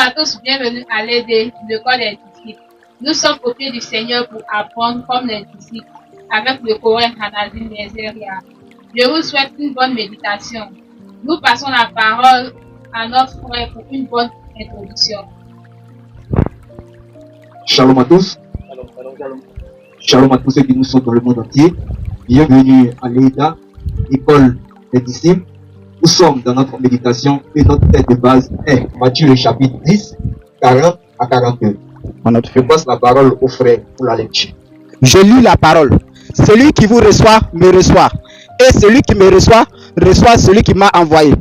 à tous, bienvenue à l'AID, l'école des disciples. Nous sommes au pied du Seigneur pour apprendre comme les disciples avec le Coran Hanazim Nezeria. Je vous souhaite une bonne méditation. Nous passons la parole à notre frère pour une bonne introduction. Shalom à tous. Shalom à tous ceux qui nous sont dans le monde entier. Bienvenue à l'EIDA, école des disciples. Nous sommes dans notre méditation et notre tête de base est Matthieu le chapitre 10, 40 à 42. Je passe la parole au frère pour la lecture. Je lis la parole. Celui qui vous reçoit, me reçoit. Et celui qui me reçoit, reçoit celui qui m'a envoyé.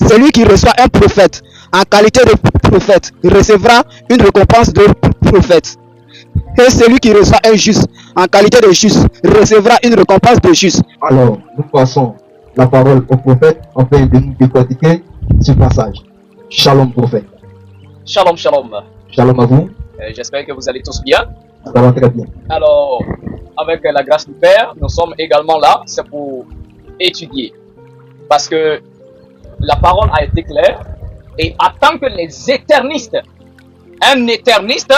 Celui qui reçoit un prophète en qualité de prophète recevra une récompense de prophète. Et celui qui reçoit un juste en qualité de juste recevra une récompense de juste. Alors, nous passons la parole au prophète afin de nous décortiquer ce passage. Shalom prophète. Shalom, shalom. Shalom à vous. J'espère que vous allez tous bien. Ça va très bien. Alors, avec la grâce du Père, nous sommes également là, c'est pour étudier. Parce que la parole a été claire et attend que les éternistes, un éterniste,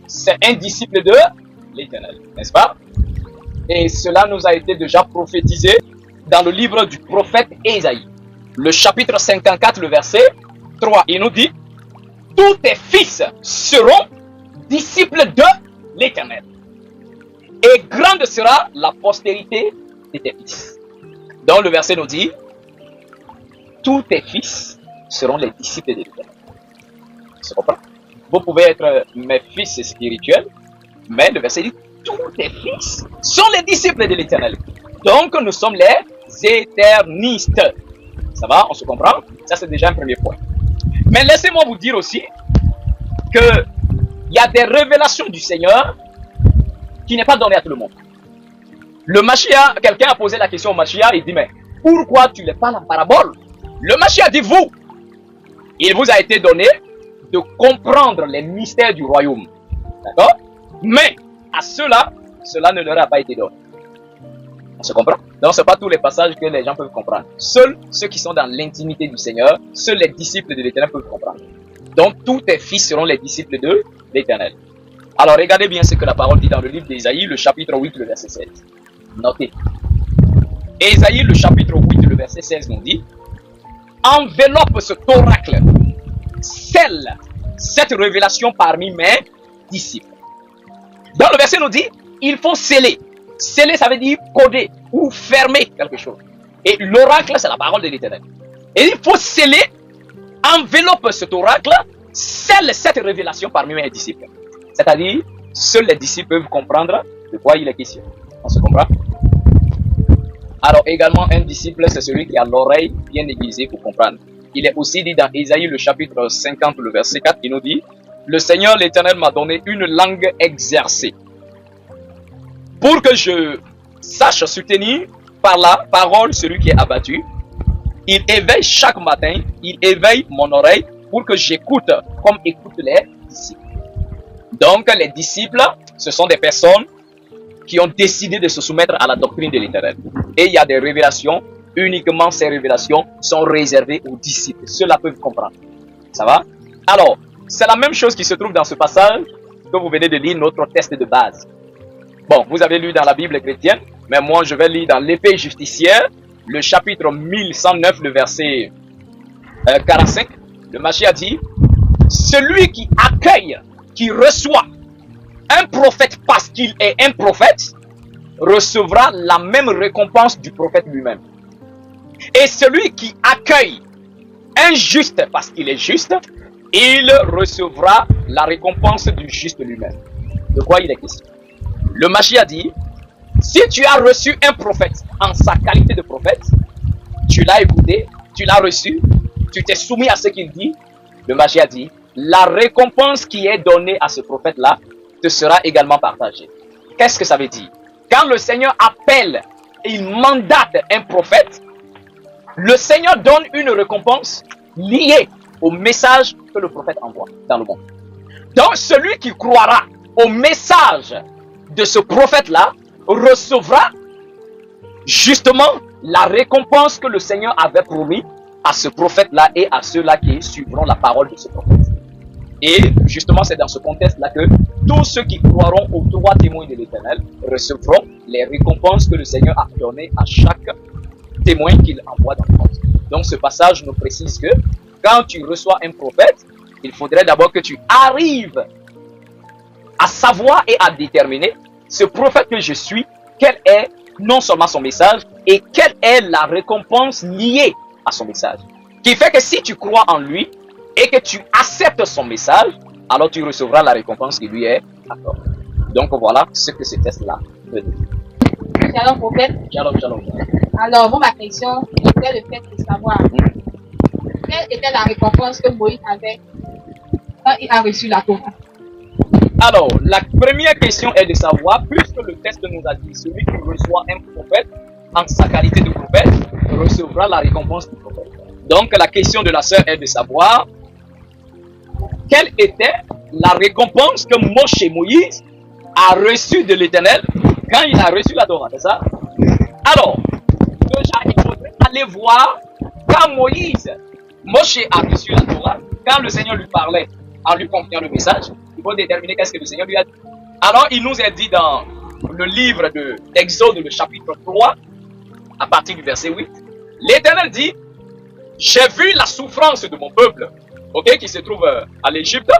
c'est un disciple de l'Éternel, n'est-ce pas? Et cela nous a été déjà prophétisé dans le livre du prophète Ésaïe. Le chapitre 54, le verset 3, il nous dit: tous tes fils seront disciples de l'Éternel. Et grande sera la postérité de tes fils. Donc le verset nous dit: tous tes fils seront les disciples de l'Éternel. Tu comprends? Vous pouvez être mes fils spirituels, mais le verset dit: tous tes fils sont les disciples de l'Éternel. Donc nous sommes les éternistes. Ça va? On se comprend? Ça c'est déjà un premier point. Mais laissez-moi vous dire aussi que il y a des révélations du Seigneur qui n'est pas donné à tout le monde. Le Mashiach, quelqu'un a posé la question au Mashiach, il dit: mais pourquoi tu ne parles en parabole? Le Mashiach dit: vous, il vous a été donné de comprendre les mystères du royaume. D'accord? Mais à ceux-là, cela ne leur a pas été donné. On se comprend? Donc ce n'est pas tous les passages que les gens peuvent comprendre. Seuls ceux qui sont dans l'intimité du Seigneur, seuls les disciples de l'Éternel peuvent comprendre. Donc tous tes fils seront les disciples de l'Éternel. Alors regardez bien ce que la parole dit dans le livre d'Ésaïe, le chapitre 8, le verset 16. Notez. Ésaïe, le chapitre 8, le verset 16 nous dit: enveloppe cet oracle, scelle cette révélation parmi mes disciples. Dans le verset nous dit: il faut sceller. Sceller, ça veut dire coder ou fermer quelque chose. Et l'oracle, c'est la parole de l'Éternel. Et il faut sceller, enveloppe cet oracle, scelle cette révélation parmi mes disciples. C'est-à-dire, seuls les disciples peuvent comprendre de quoi il est question. On se comprend? Alors également, un disciple, c'est celui qui a l'oreille bien aiguisée pour comprendre. Il est aussi dit dans Ésaïe, le chapitre 50, le verset 4, qui nous dit: le Seigneur l'Éternel m'a donné une langue exercée, pour que je sache soutenir par la parole celui qui est abattu. Il éveille chaque matin, il éveille mon oreille pour que j'écoute comme écoutent les disciples. Donc les disciples, ce sont des personnes qui ont décidé de se soumettre à la doctrine de l'Éternel. Et il y a des révélations, uniquement ces révélations sont réservées aux disciples. Ceux-là peuvent comprendre. Ça va? Alors, c'est la même chose qui se trouve dans ce passage que vous venez de lire, notre test de base. Bon, vous avez lu dans la Bible chrétienne, mais moi je vais lire dans l'épée justicière, le chapitre 1109, le verset 45. Le Mashiach dit: celui qui accueille, qui reçoit un prophète parce qu'il est un prophète, recevra la même récompense du prophète lui-même. Et celui qui accueille un juste parce qu'il est juste, il recevra la récompense du juste lui-même. De quoi il est question? Le Mashiach dit: si tu as reçu un prophète en sa qualité de prophète, tu l'as écouté, tu l'as reçu, tu t'es soumis à ce qu'il dit, le Mashiach dit: la récompense qui est donnée à ce prophète-là te sera également partagée. Qu'est-ce que ça veut dire? Quand le Seigneur appelle et il mandate un prophète, le Seigneur donne une récompense liée au message que le prophète envoie dans le monde. Donc celui qui croira au message de ce prophète-là recevra justement la récompense que le Seigneur avait promis à ce prophète-là et à ceux-là qui suivront la parole de ce prophète. Et justement, c'est dans ce contexte-là que tous ceux qui croiront aux 3 témoins de l'Éternel recevront les récompenses que le Seigneur a données à chaque témoin qu'il envoie dans le monde. Donc ce passage nous précise que quand tu reçois un prophète, il faudrait d'abord que tu arrives à savoir et à déterminer ce prophète que je suis, quel est non seulement son message, et quelle est la récompense liée à son message. Qui fait que si tu crois en lui et que tu acceptes son message, alors tu recevras la récompense qui lui est accordée. Donc voilà ce que ce test-là veut dire. Shalom, prophète. Shalom, shalom. Alors, moi, ma question était le fait de savoir quelle était la récompense que Moïse avait quand il a reçu la Torah. Alors, la première question est de savoir, puisque le texte nous a dit, celui qui reçoit un prophète en sa qualité de prophète recevra la récompense du prophète. Donc, la question de la sœur est de savoir quelle était la récompense que Moïse a reçue de l'Éternel quand il a reçu la Torah, c'est ça? Alors, déjà, il faudrait aller voir quand Moshe a reçu la Torah, quand le Seigneur lui parlait en lui confiant le message, il faut déterminer qu'est-ce que le Seigneur lui a dit. Alors, il nous a dit dans le livre d'Exode, le chapitre 3, à partir du verset 8, l'Éternel dit, j'ai vu la souffrance de mon peuple, qui se trouve à l'Égypte,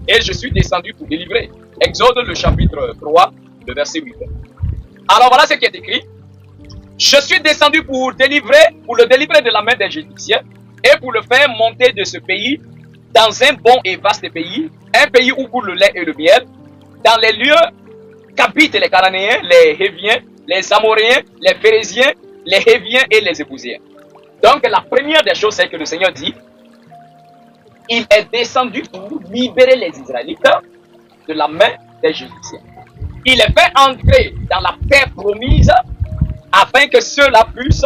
et je suis descendu pour délivrer. Exode, le chapitre 3, le verset 8. Alors voilà ce qui est écrit. Je suis descendu pour le délivrer de la main des Égyptiens, et pour le faire monter de ce pays dans un bon et vaste pays, un pays où coule le lait et le miel, dans les lieux qu'habitent les Cananéens, les Héviens, les Amoréens, les Phérésiens, les Héviens et les Ébousiens. Donc la première des choses, c'est que le Seigneur dit, il est descendu pour libérer les Israélites de la main des Égyptiens. Il est fait entrer dans la terre promise afin que ceux-là puissent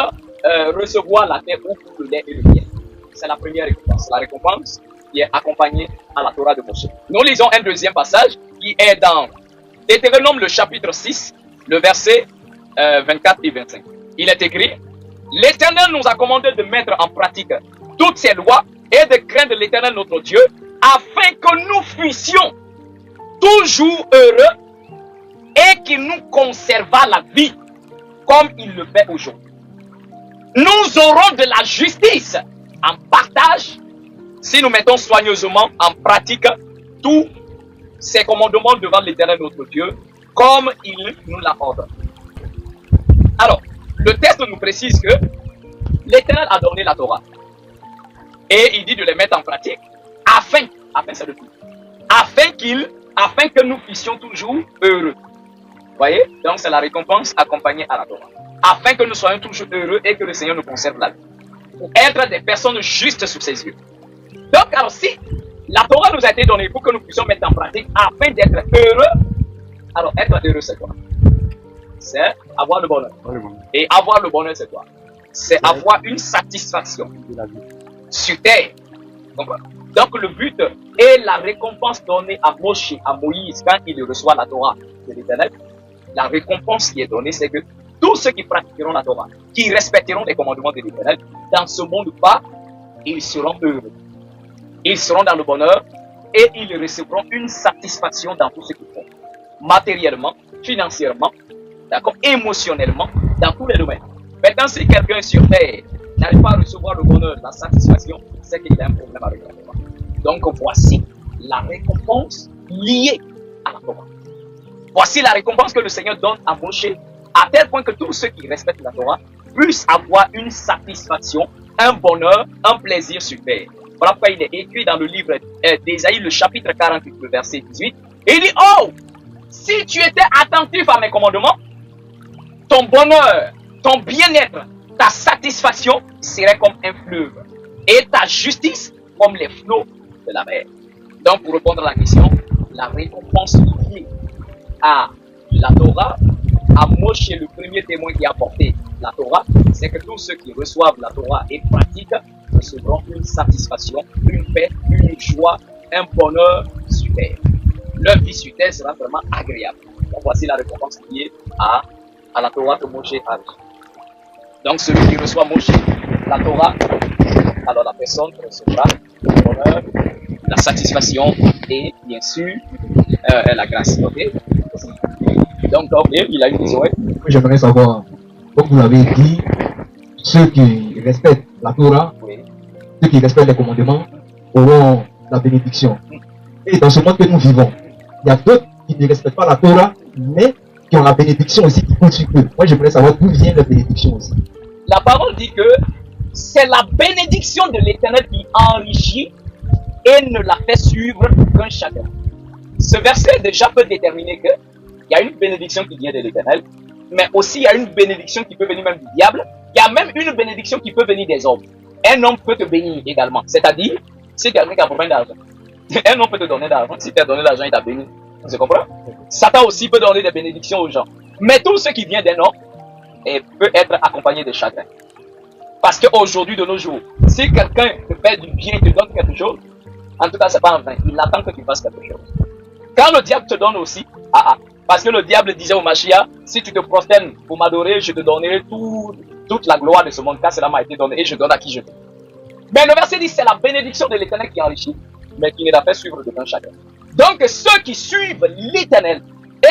recevoir la terre où coule le lait et le miel. C'est la première récompense. La récompense qui est accompagnée à la Torah de Moshe. Nous lisons un deuxième passage qui est dans Deutéronome, le chapitre 6, le verset 24 et 25. Il est écrit, l'Éternel nous a commandé de mettre en pratique toutes ces lois et de craindre l'Éternel notre Dieu, afin que nous fussions toujours heureux et qu'il nous conserva la vie comme il le fait aujourd'hui. Nous aurons de la justice en partage si nous mettons soigneusement en pratique tous ces commandements devant l'Éternel notre Dieu comme il nous l'a ordonné. Alors, le texte nous précise que l'Éternel a donné la Torah. Et il dit de les mettre en pratique afin c'est le tout, afin que nous puissions toujours heureux. Vous voyez? Donc c'est la récompense accompagnée à la Torah. Afin que nous soyons toujours heureux et que le Seigneur nous conserve la vie. Pour être des personnes justes sous ses yeux. Donc alors si la Torah nous a été donnée pour que nous puissions mettre en pratique afin d'être heureux, alors être heureux c'est quoi? C'est avoir le bonheur. Et avoir le bonheur c'est quoi? C'est avoir une satisfaction sur terre. Donc le but et la récompense donnée à Moïse quand il reçoit la Torah de l'Éternel, la récompense qui est donnée, c'est que tous ceux qui pratiqueront la Torah, qui respecteront les commandements de l'Éternel, dans ce monde-là, ils seront heureux. Ils seront dans le bonheur et ils recevront une satisfaction dans tout ce qu'ils font. Matériellement, financièrement, d'accord, émotionnellement, dans tous les domaines. Maintenant, si quelqu'un sur terre n'arrive pas à recevoir le bonheur, la satisfaction, c'est qu'il a un problème avec la Torah. Donc voici la récompense liée à la Torah. Voici la récompense que le Seigneur donne à Moshe, à tel point que tous ceux qui respectent la Torah puissent avoir une satisfaction, un bonheur, un plaisir sur terre. Voilà pourquoi il est écrit dans le livre d'Ésaïe, le chapitre 48, le verset 18. Et il dit, oh, si tu étais attentif à mes commandements, ton bonheur, ton bien-être, ta satisfaction serait comme un fleuve. Et ta justice comme les flots de la mer. Donc, pour répondre à la question, la récompense liée à la Torah, à Moshe, le premier témoin qui a porté la Torah, c'est que tous ceux qui reçoivent la Torah et pratiquent recevront une satisfaction, une paix, une joie, un bonheur sur terre. Leur vie sur terre sera vraiment agréable. Donc, voici la récompense liée à la Torah que Moshe a reçue. Donc, celui qui reçoit Moshe, la Torah, alors la personne recevra le bonheur la satisfaction et bien sûr la grâce. Ok? Donc, il a une question. J'aimerais savoir, comme vous l'avez dit, ceux qui respectent la Torah, Oui. ceux qui respectent les commandements, auront la bénédiction. Et dans ce monde que nous vivons, il y a d'autres qui ne respectent pas la Torah, mais qui ont la bénédiction aussi qui compte sur eux. Moi, j'aimerais savoir d'où vient la bénédiction aussi. La parole dit que c'est la bénédiction de l'Éternel qui enrichit et ne la fait suivre qu'un chacun. Ce verset déjà peut déterminer que il y a une bénédiction qui vient de l'Éternel, mais aussi il y a une bénédiction qui peut venir même du diable. Il y a même une bénédiction qui peut venir des hommes. Un homme peut te bénir également. C'est-à-dire, si quelqu'un qui a besoin d'argent, un homme peut te donner d'argent. Si tu as donné l'argent, il t'a béni. Tu comprends? Satan aussi peut donner des bénédictions aux gens. Mais tout ce qui vient d'un homme peut être accompagné de chagrin. Parce qu'aujourd'hui, de nos jours, si quelqu'un te fait du bien, te donne quelque chose, en tout cas, c'est pas en vain. Il attend que tu fasses quelque chose. Quand le diable te donne aussi, parce que le diable disait au Mashiach, si tu te prosternes pour m'adorer, je te donnerai toute la gloire de ce monde, car cela m'a été donné et je donne à qui je veux. Mais le verset dit, c'est la bénédiction de l'Éternel qui enrichit, mais qui ne la fait suivre de chacun. Donc, ceux qui suivent l'Éternel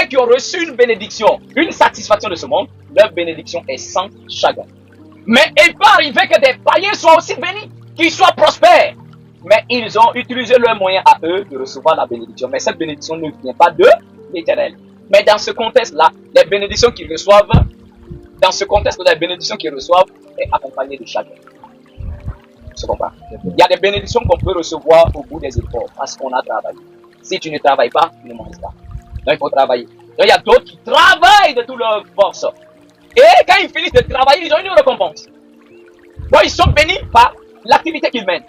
et qui ont reçu une bénédiction, une satisfaction de ce monde, leur bénédiction est sans chagrin. Mais il peut arriver que des païens soient aussi bénis, qu'ils soient prospères. Mais ils ont utilisé leurs moyens à eux de recevoir la bénédiction. Mais cette bénédiction ne vient pas de l'Éternel. Mais dans ce contexte-là, les bénédictions qu'ils reçoivent, est accompagnées de chacun. Tu comprends? Il y a des bénédictions qu'on peut recevoir au bout des efforts parce qu'on a travaillé. Si tu ne travailles pas, tu ne manges pas. Donc il faut travailler. Donc il y a d'autres qui travaillent de toute leur force. Et quand ils finissent de travailler, ils ont une récompense. Donc ils sont bénis par l'activité qu'ils mènent.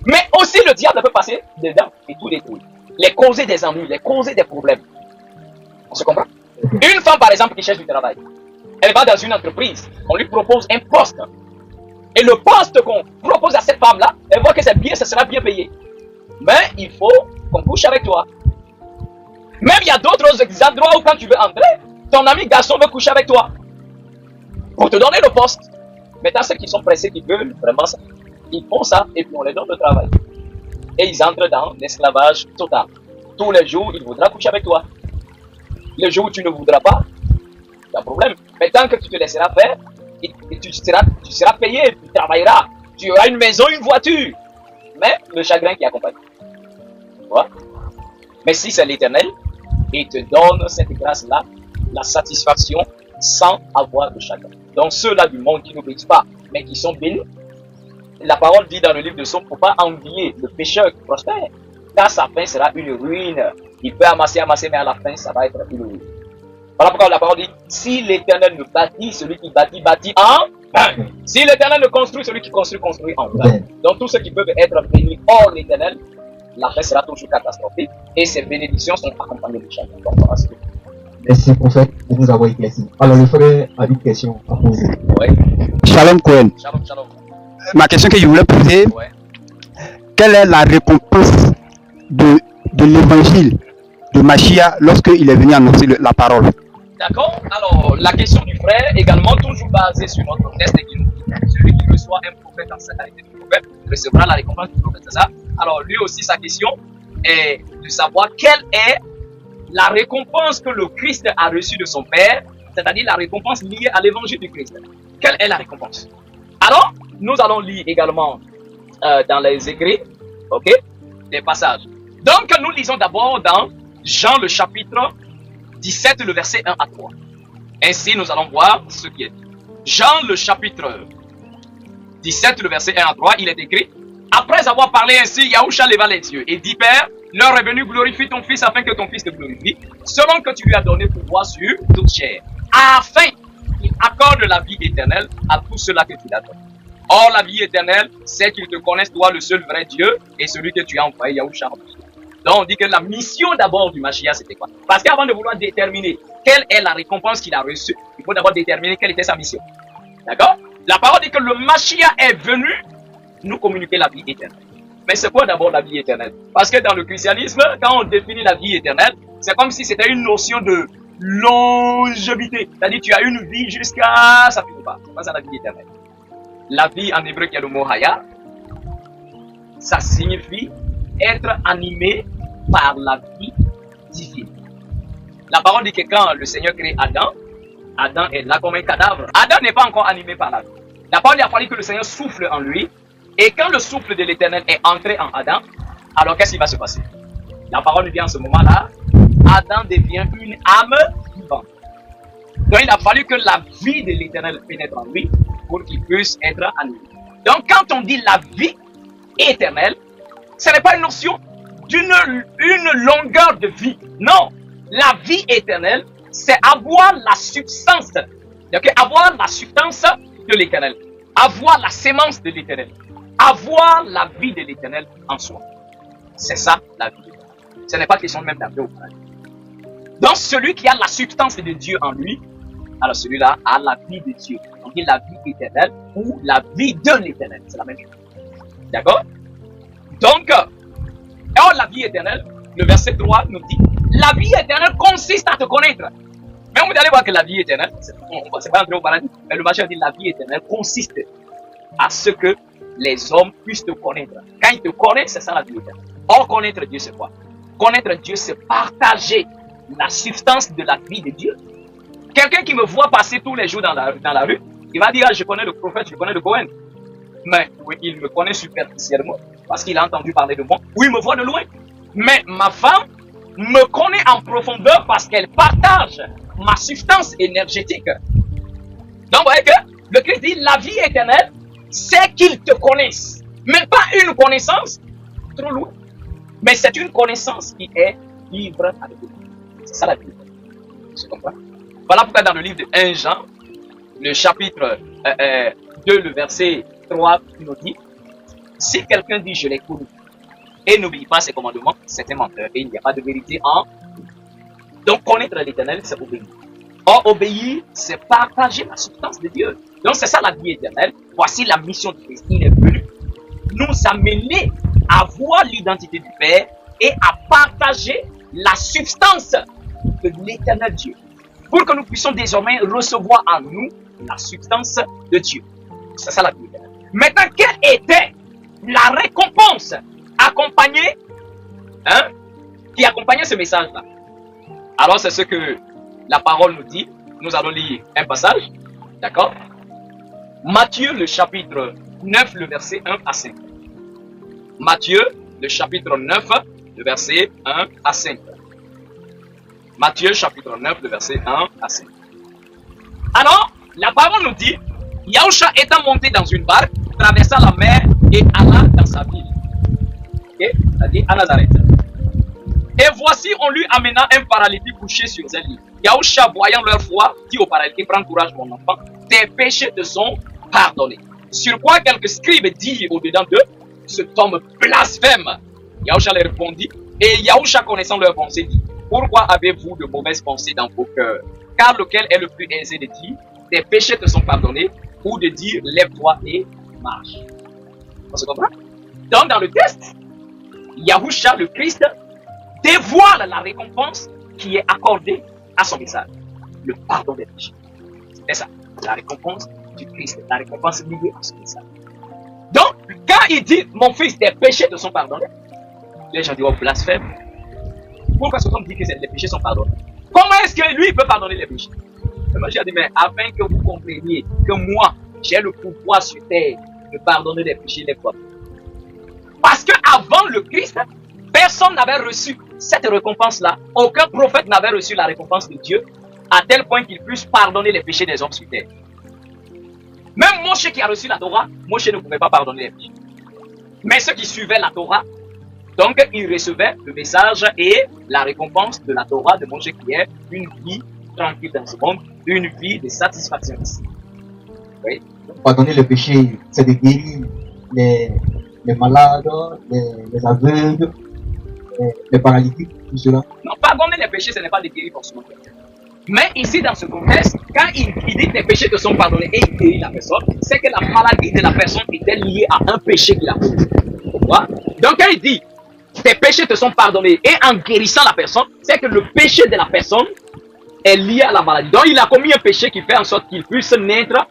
Mais aussi le diable peut passer dedans et tout détruire. Les causer des ennuis, les causer des problèmes. On se comprend? Une femme par exemple qui cherche du travail. Elle va dans une entreprise, on lui propose un poste. Et le poste qu'on propose à cette femme-là, elle voit que c'est bien, ça sera bien payé. Mais il faut qu'on couche avec toi. Même il y a d'autres endroits où quand tu veux entrer, ton ami garçon veut coucher avec toi. Pour te donner le poste. Maintenant ceux qui sont pressés, qui veulent vraiment ça, ils font ça et puis on les donne le travail. Et ils entrent dans l'esclavage total. Tous les jours, il voudra coucher avec toi. Le jour où tu ne voudras pas, il y a un problème. Mais tant que tu te laisseras faire, et tu seras payé, tu travailleras. Tu auras une maison, une voiture. Mais le chagrin qui accompagne. Tu vois? Mais si c'est l'Éternel, il te donne cette grâce-là, la satisfaction, sans avoir de chagrin. Donc ceux-là du monde qui n'obéissent pas, mais qui sont bénis, la parole dit dans le livre de Somme, il ne faut pas envier le pécheur qui prospère, car sa fin sera une ruine. Il peut amasser, mais à la fin, ça va être une ruine. Voilà pourquoi la parole dit, si l'Éternel ne bâtit, celui qui bâtit, bâtit en vain. Si l'Éternel ne construit, celui qui construit, construit en vain. Donc tous ceux qui peuvent être bénis hors l'Éternel, la fin sera toujours catastrophique et ces bénédictions sont accompagnées de chacun. Merci prophète de nous avoir éclairci. Alors le frère a une question à poser. Ouais. Shalom Cohen. Shalom, shalom. Ma question que je voulais poser, Ouais. quelle est la récompense de l'évangile de Mashiach lorsqu'il est venu annoncer la parole? D'accord. Alors, la question du frère, également toujours basée sur notre texte qui nous dit celui qui reçoit un prophète en sa qualité de prophète recevra la récompense du prophète. C'est ça? Alors, lui aussi, sa question est de savoir quelle est la récompense que le Christ a reçue de son Père, c'est-à-dire la récompense liée à l'évangile du Christ. Quelle est la récompense? Alors, nous allons lire également dans les écrits, ok, des passages. Donc, nous lisons d'abord dans Jean le chapitre 17, le verset 1 à 3. Ainsi, nous allons voir ce qui est dit. Jean le chapitre 17, le verset 1 à 3, il est écrit: après avoir parlé ainsi, Yahushua leva les yeux et dit: Père, l'heure est venue, glorifie ton Fils afin que ton Fils te glorifie, selon que tu lui as donné pouvoir sur toute chair, afin qu'il accorde la vie éternelle à tous ceux-là que tu l'as donné. Or, la vie éternelle, c'est qu'ils te connaissent, toi, le seul vrai Dieu, et celui que tu as envoyé, Yahushua. Donc, on dit que la mission d'abord du Mashiach, c'était quoi? Parce qu'avant de vouloir déterminer quelle est la récompense qu'il a reçue, il faut d'abord déterminer quelle était sa mission. D'accord? La parole dit que le Mashiach est venu nous communiquer la vie éternelle. Mais c'est quoi d'abord la vie éternelle? Parce que dans le christianisme, quand on définit la vie éternelle, c'est comme si c'était une notion de longévité. C'est-à-dire tu as une vie jusqu'à... ça finit pas. C'est pas ça la vie éternelle. La vie en hébreu qui est le mot haya, ça signifie être animé par la vie divine. La parole dit que quand le Seigneur crée Adam, Adam est là comme un cadavre. Adam n'est pas encore animé par la vie. La parole, il a fallu que le Seigneur souffle en lui. Et quand le souffle de l'Éternel est entré en Adam, alors qu'est-ce qui va se passer? La parole nous dit en ce moment-là, Adam devient une âme vivante. Donc il a fallu que la vie de l'Éternel pénètre en lui pour qu'il puisse être animé. Donc quand on dit la vie éternelle, ce n'est pas une notion d'une longueur de vie. Non, la vie éternelle, c'est avoir la substance. Okay? Avoir la substance de l'Éternel. Avoir la sémence de l'Éternel. Avoir la vie de l'Éternel en soi. C'est ça la vie. Ce n'est pas question même d'appeler au paradis. Donc celui qui a la substance de Dieu en lui, alors celui-là a la vie de Dieu. On dit la vie éternelle ou la vie de l'Éternel. C'est la même chose. D'accord? Donc, la vie éternelle, le verset 3 nous dit, la vie éternelle consiste à te connaître. Mais vous allez voir que la vie éternelle, c'est pas entrer au paradis, mais le machin dit la vie éternelle consiste à ce que les hommes puissent te connaître. Quand ils te connaissent, c'est ça la vie éternelle. Or, connaître Dieu, c'est quoi? Connaître Dieu, c'est partager la substance de la vie de Dieu. Quelqu'un qui me voit passer tous les jours dans la rue, il va dire, ah, je connais le prophète, je connais le Cohen. Mais oui, il me connaît superficiellement parce qu'il a entendu parler de moi. Oui, il me voit de loin. Mais ma femme me connaît en profondeur parce qu'elle partage ma substance énergétique. Donc, vous voyez que le Christ dit, la vie éternelle, c'est qu'ils te connaissent. Mais pas une connaissance trop loin. Mais c'est une connaissance qui est libre avec eux. C'est ça la vie. Tu comprends? Voilà pourquoi dans le livre de 1 Jean, le chapitre 2, le verset 3, il nous dit, si quelqu'un dit je l'ai connu et n'oublie pas ses commandements, c'est un menteur et il n'y a pas de vérité en lui. Donc connaître l'Éternel, c'est obéir. Or obéir, c'est partager la substance de Dieu. Donc c'est ça la vie éternelle. Voici la mission de Christ. Il est venu nous amener à voir l'identité du Père et à partager la substance de l'Éternel Dieu. Pour que nous puissions désormais recevoir en nous la substance de Dieu. C'est ça la vie éternelle. Maintenant, quelle était la récompense accompagnée, qui accompagnait ce message-là? Alors, c'est ce que la parole nous dit. Nous allons lire un passage. D'accord? Matthieu, le chapitre 9, le verset 1 à 5. Matthieu, le chapitre 9, le verset 1 à 5. Matthieu, chapitre 9, le verset 1 à 5. Alors, la parole nous dit, Yahushua étant monté dans une barque, traversa la mer et alla dans sa ville. Ok? C'est-à-dire à Nazareth. Et voici, on lui amena un paralytique couché sur un lit. Yahushua, voyant leur foi, dit au paralytique, prends courage mon enfant, tes péchés te sont pardonnés. Sur quoi quelques scribes dirent au-dedans d'eux, cet homme blasphème. Yahushua leur répondit, et Yahushua connaissant leurs pensées dit, pourquoi avez-vous de mauvaises pensées dans vos cœurs? Car lequel est le plus aisé de dire, tes péchés te sont pardonnés, ou de dire, lève-toi et marche. On se comprend? Donc dans le texte, Yahushua le Christ dévoile la récompense qui est accordée à son message. Le pardon des péchés. C'est ça. La récompense du Christ. La récompense liée à son message. Donc, quand il dit, mon fils, tes péchés te sont pardonnés, les gens disent, oh, blasphème. Pourquoi cet homme dit que les péchés sont pardonnés? Comment est-ce que lui peut pardonner les péchés? Le Machi a dit, mais afin que vous compreniez que moi, j'ai le pouvoir sur terre de pardonner les péchés des fois. Parce qu'avant le Christ, personne n'avait reçu cette récompense-là. Aucun prophète n'avait reçu la récompense de Dieu à tel point qu'il puisse pardonner les péchés des hommes sur terre. Même Moshe qui a reçu la Torah, Moshe ne pouvait pas pardonner les péchés. Mais ceux qui suivaient la Torah, donc ils recevaient le message et la récompense de la Torah de Moshe qui est une vie tranquille dans ce monde, une vie de satisfaction ici. Oui. Pardonner les péchés, c'est de guérir les malades, les aveugles, les paralytiques, tout cela. Non, pardonner les péchés, ce n'est pas de guérir forcément. Mais ici, dans ce contexte, quand il dit tes péchés te sont pardonnés et il guérit la personne, c'est que la maladie de la personne était liée à un péché qu'il a fait. Donc quand il dit tes péchés te sont pardonnés et en guérissant la personne, c'est que le péché de la personne est lié à la maladie. Donc il a commis un péché qui fait en sorte qu'il puisse naître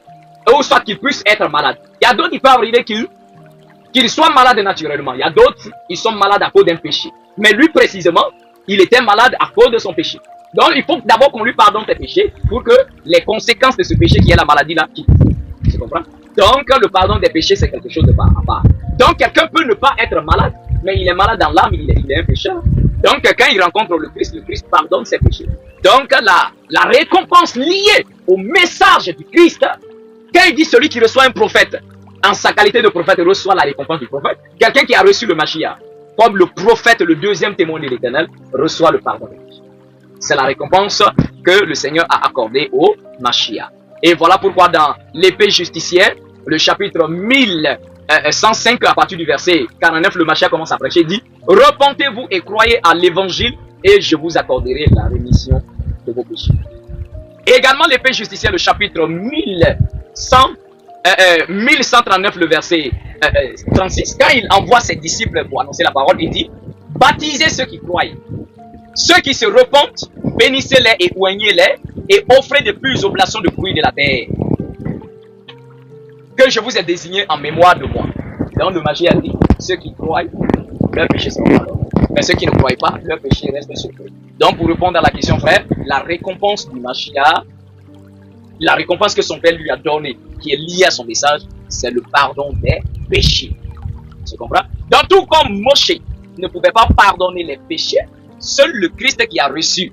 ou soit qu'il puisse être malade. Il y a d'autres qui peuvent arriver qu'il qu'il soit malade naturellement. Il y a d'autres, ils sont malades à cause d'un péché. Mais lui précisément, il était malade à cause de son péché. Donc il faut d'abord qu'on lui pardonne ses péchés pour que les conséquences de ce péché qui est la maladie là quittent. Tu comprends? Donc le pardon des péchés c'est quelque chose de part à part. Donc quelqu'un peut ne pas être malade, mais il est malade dans l'âme, il est un pécheur. Donc quand il rencontre le Christ pardonne ses péchés. Donc la récompense liée au message du Christ, quand il dit celui qui reçoit un prophète, en sa qualité de prophète, reçoit la récompense du prophète. Quelqu'un qui a reçu le Mashiach, comme le prophète, le deuxième témoin de l'Éternel, reçoit le pardon des péchés. C'est la récompense que le Seigneur a accordée au Mashiach. Et voilà pourquoi dans l'épée justicière, le chapitre 1105, à partir du verset 49, le Mashiach commence à prêcher, dit « Repentez-vous et croyez à l'évangile et je vous accorderai la rémission de vos péchés. » Également l'épée justicière, le chapitre 1139, le verset 36, quand il envoie ses disciples pour annoncer la parole, il dit « Baptisez ceux qui croient. Ceux qui se repentent, bénissez-les et oignez-les et offrez de plus oblations de fruits de la terre que je vous ai désigné en mémoire de moi. » Donc le Mashiach a dit, ceux qui croient, leurs péchés seront pardonnés. Mais ceux qui ne croient pas, leurs péchés restent secrets. Donc pour répondre à la question, frère, la récompense du Mashiach, la récompense que son Père lui a donnée, qui est liée à son message, c'est le pardon des péchés. Tu comprends? Donc tout comme Moshe ne pouvait pas pardonner les péchés, seul le Christ qui a reçu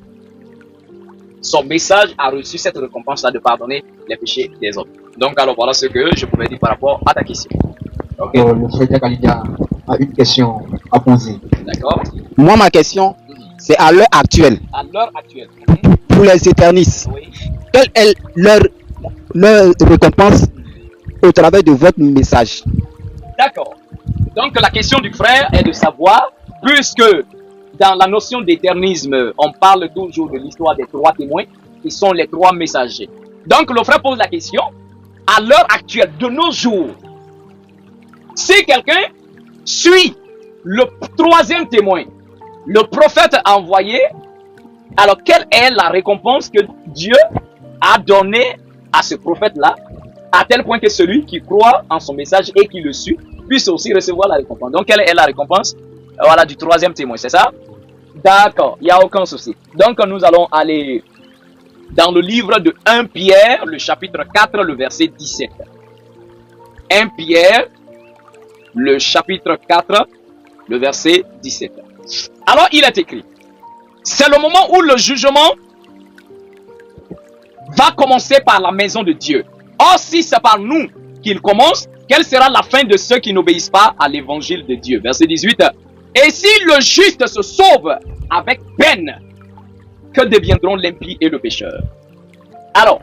son message a reçu cette récompense-là de pardonner les péchés des hommes. Donc alors voilà ce que je pouvais dire par rapport à ta question. Okay. Le frère Kalidia a une question à poser. D'accord. Moi, ma question, c'est à l'heure actuelle. À l'heure actuelle. Pour les éternistes, Oui. quelle est leur récompense au travers de votre message? D'accord. Donc la question du frère est de savoir, puisque dans la notion d'éternisme, on parle toujours de l'histoire des trois témoins, qui sont les trois messagers. Donc le frère pose la question, à l'heure actuelle, de nos jours, si quelqu'un suit le troisième témoin, le prophète envoyé, alors quelle est la récompense que Dieu a donnée à ce prophète-là, à tel point que celui qui croit en son message et qui le suit puisse aussi recevoir la récompense. Donc quelle est la récompense? Voilà, du troisième témoin, c'est ça? D'accord, il n'y a aucun souci. Donc nous allons aller dans le livre de 1 Pierre, le chapitre 4, le verset 17. 1 Pierre, le chapitre 4, le verset 17. Alors il est écrit, c'est le moment où le jugement va commencer par la maison de Dieu. Or si c'est par nous qu'il commence, quelle sera la fin de ceux qui n'obéissent pas à l'évangile de Dieu? Verset 18. Et si le juste se sauve avec peine, que deviendront l'impie et le pécheur? Alors,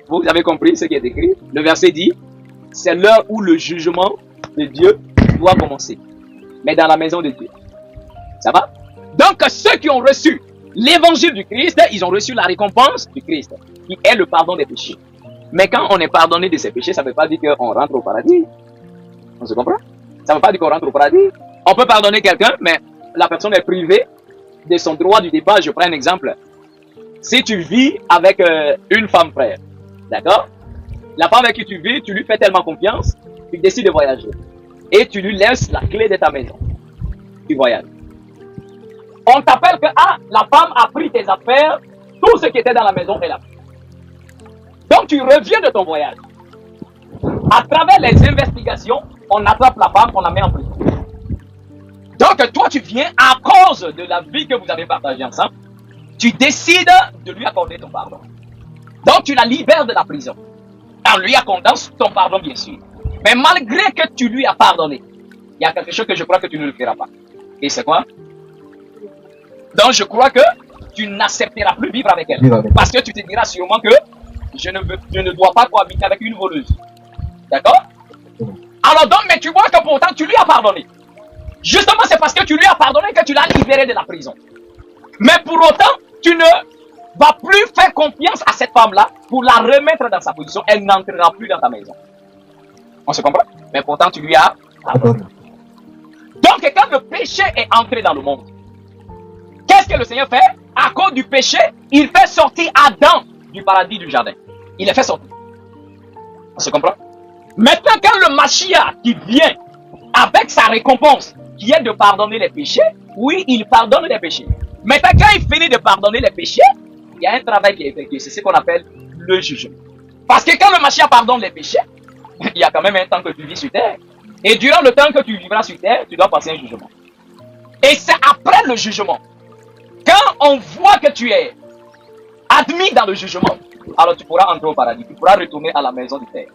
vous avez compris ce qui est écrit? Le verset dit, c'est l'heure où le jugement de Dieu doit commencer. Mais dans la maison de Dieu. Ça va? Donc, ceux qui ont reçu l'évangile du Christ, ils ont reçu la récompense du Christ, qui est le pardon des péchés. Mais quand on est pardonné de ses péchés, ça ne veut pas dire qu'on rentre au paradis. On se comprend? Ça ne veut pas dire qu'on rentre au paradis. On peut pardonner quelqu'un, mais la personne est privée de son droit du départ. Je prends un exemple. Si tu vis avec une femme frère, d'accord? La femme avec qui tu vis, tu lui fais tellement confiance, tu décides de voyager. Et tu lui laisses la clé de ta maison. Tu voyages. On t'appelle que, la femme a pris tes affaires, tout ce qui était dans la maison est là. Donc tu reviens de ton voyage. À travers les investigations, on attrape la femme, on la met en prison. Donc toi tu viens à cause de la vie que vous avez partagée ensemble, tu décides de lui accorder ton pardon. Donc tu la libères de la prison, en lui accordant ton pardon bien sûr. Mais malgré que tu lui as pardonné, il y a quelque chose que je crois que tu ne le feras pas. Et c'est quoi? Donc je crois que tu n'accepteras plus vivre avec elle. Parce que tu te diras sûrement que je ne dois pas cohabiter avec une voleuse. D'accord? Alors donc, mais tu vois que pourtant tu lui as pardonné. Justement, c'est parce que tu lui as pardonné que tu l'as libéré de la prison. Mais pour autant, tu ne vas plus faire confiance à cette femme-là pour la remettre dans sa position. Elle n'entrera plus dans ta maison. On se comprend? Mais pourtant, tu lui as pardonné. Donc, quand le péché est entré dans le monde, qu'est-ce que le Seigneur fait? À cause du péché, il fait sortir Adam du paradis du jardin. Il les fait sortir. On se comprend? Maintenant, quand le Mashiach qui vient avec sa récompense, qui est de pardonner les péchés, oui, il pardonne les péchés. Maintenant, quand il finit de pardonner les péchés, il y a un travail qui est effectué. C'est ce qu'on appelle le jugement. Parce que quand le Mashiach pardonne les péchés, il y a quand même un temps que tu vis sur terre. Et durant le temps que tu vivras sur terre, tu dois passer un jugement. Et c'est après le jugement, quand on voit que tu es admis dans le jugement, alors tu pourras entrer au paradis, tu pourras retourner à la maison du Père.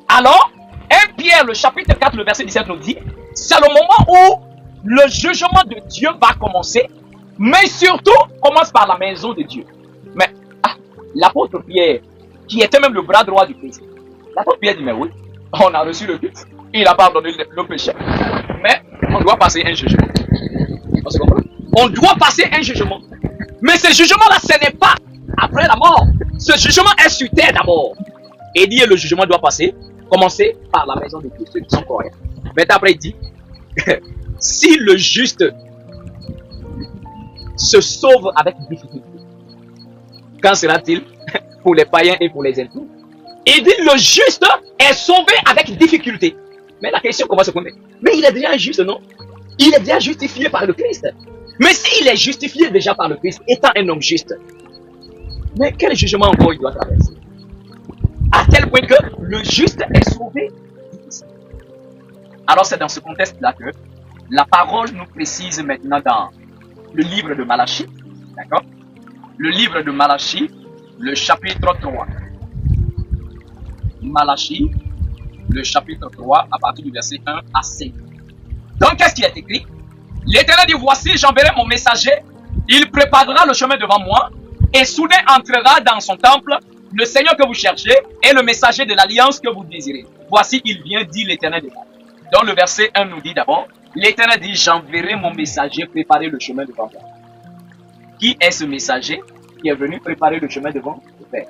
Alors, 1 Pierre, le chapitre 4, le verset 17 nous dit, c'est le moment où le jugement de Dieu va commencer, mais surtout commence par la maison de Dieu. Mais l'apôtre Pierre, qui était même le bras droit du Christ, l'apôtre Pierre dit, mais oui, on a reçu le Christ, il a pardonné le péché, mais on doit passer un jugement. On doit passer un jugement. Mais ce jugement-là, ce n'est pas après la mort. Ce jugement est sur terre d'abord. Et dit, le jugement doit commencer par la maison de Dieu, ceux qui sont corrects. Mais après, il dit, si le juste se sauve avec difficulté, quand sera-t-il pour les païens et pour les impies? Il dit, le juste est sauvé avec difficulté. Mais la question commence à se poser. Mais il est déjà juste, non? Il est déjà justifié par le Christ. Mais s'il est justifié déjà par le Christ, étant un homme juste, mais quel jugement encore il doit traverser? À tel point que le juste est sauvé. Alors c'est dans ce contexte-là que la parole nous précise maintenant dans le livre de Malachie. D'accord? Le livre de Malachie, le chapitre 3. Malachie, le chapitre 3, à partir du verset 1 à 5. Donc, qu'est-ce qui est écrit? L'Éternel dit, voici, j'enverrai mon messager, il préparera le chemin devant moi, et soudain entrera dans son temple le Seigneur que vous cherchez, et le messager de l'alliance que vous désirez. Voici, il vient, dit l'Éternel de moi. Donc, le verset 1 nous dit d'abord, l'Éternel dit, j'enverrai mon messager préparer le chemin devant moi. Qui est ce messager qui est venu préparer le chemin devant le Père?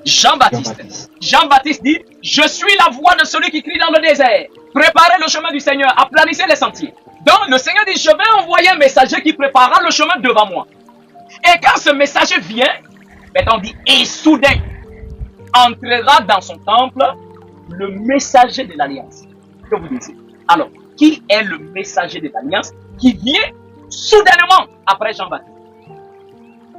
Jean-Baptiste. Jean-Baptiste dit, je suis la voix de celui qui crie dans le désert. Préparez le chemin du Seigneur, aplanissez les sentiers. Donc le Seigneur dit, je vais envoyer un messager qui préparera le chemin devant moi. Et quand ce messager vient, maintenant on dit, et soudain, entrera dans son temple le messager de l'alliance. Que vous disiez. Alors, qui est le messager de l'alliance qui vient soudainement après Jean-Baptiste?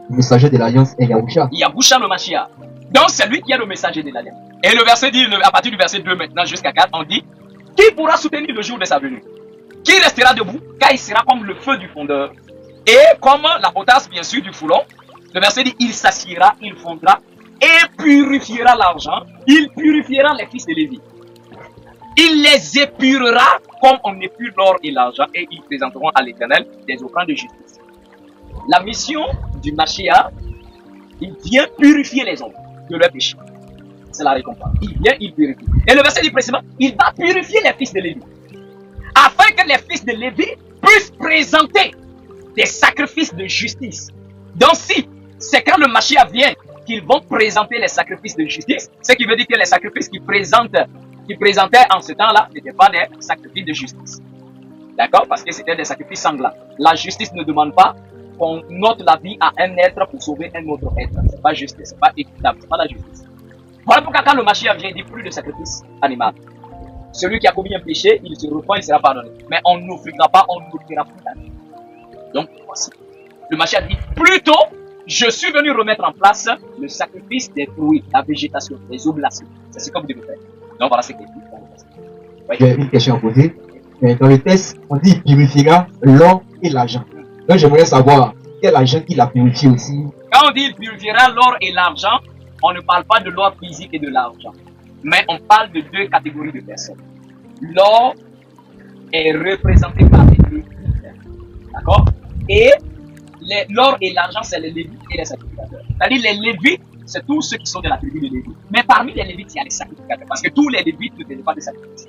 Le messager de l'alliance est Yahusha. Yahusha le Mashiach. Donc c'est lui qui est le messager de l'alliance. Et le verset dit, à partir du verset 2 maintenant jusqu'à 4, on dit, qui pourra soutenir le jour de sa venue? Qui restera debout? Car il sera comme le feu du fondeur. Et comme la potasse bien sûr du foulon. Le verset dit, il s'assiera, il fondra et purifiera l'argent. Il purifiera les fils de Lévi. Il les épurera comme on épure l'or et l'argent. Et ils présenteront à l'Éternel des offrandes de justice. La mission du Mashiach, il vient purifier les hommes de leur péché. C'est la récompense. Il vient, il purifie. Et le verset dit précisément, il va purifier les fils de Lévi. Afin que les fils de Lévi puissent présenter des sacrifices de justice. Donc si c'est quand le Mashiach vient qu'ils vont présenter les sacrifices de justice, ce qui veut dire que les sacrifices qu'ils présentaient en ce temps-là n'étaient pas des sacrifices de justice. D'accord? Parce que c'était des sacrifices sanglants. La justice ne demande pas qu'on ôte la vie à un être pour sauver un autre être. C'est pas juste, c'est pas équitable, c'est pas la justice. Voilà pourquoi quand le Mashiach vient, il dit plus de sacrifice animal. Celui qui a commis un péché, il se repent, il sera pardonné. Mais on n'offrira pas, on n'offrira plus la vie. Donc voici. Le Mashiach dit, plutôt, je suis venu remettre en place le sacrifice des fruits, la végétation, les oblations. C'est ce que vous devez faire. Donc voilà ce qu'il dit dans le texte. J'ai une question à poser. Dans le texte, on dit il purifiera l'or et l'argent. Donc j'aimerais savoir quel argent il a purifié aussi. Quand on dit il purifiera l'or et l'argent, on ne parle pas de l'or physique et de l'argent. Mais on parle de deux catégories de personnes. L'or est représenté par les Lévites. D'accord? Et l'or et l'argent, c'est les Lévites et les sacrificateurs. C'est-à-dire les Lévites, c'est tous ceux qui sont de la tribu de Lévi. Mais parmi les Lévites, il y a les sacrificateurs. Parce que tous les Lévites ne faisaient pas de sacrifices.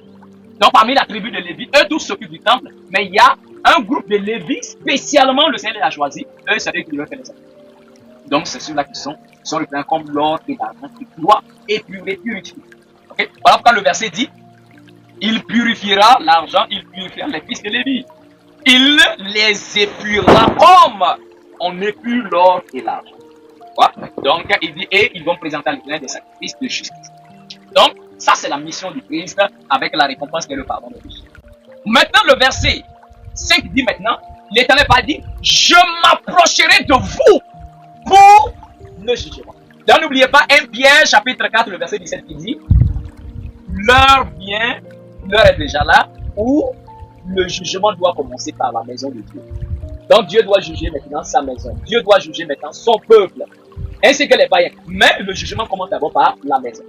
Donc parmi la tribu de Lévi, eux tous s'occupent du temple. Mais il y a un groupe de Lévites, spécialement le Seigneur a choisi. Eux, c'est eux qui devaient faire les sacrifices. Donc c'est ceux-là qui sont représentés comme l'or et l'argent qui doivent épurer, purifier. Okay? Voilà pourquoi le verset dit, il purifiera l'argent, il purifiera les fils de Lévi. Il les épurera comme on épure l'or et l'argent. Voilà. Donc il dit, et ils vont présenter à l'Éternel des sacrifices de justice. Donc ça c'est la mission du Christ avec la récompense qui est le pardon de Dieu. Maintenant, le verset 5 dit maintenant, l'Éternel va dire, je m'approcherai de vous pour le jugement. Donc n'oubliez pas 1 Pierre chapitre 4, le verset 17 qui dit, l'heure vient, l'heure est déjà là, où le jugement doit commencer par la maison de Dieu. Donc Dieu doit juger maintenant sa maison. Dieu doit juger maintenant son peuple, ainsi que les païens. Mais le jugement commence d'abord par la maison.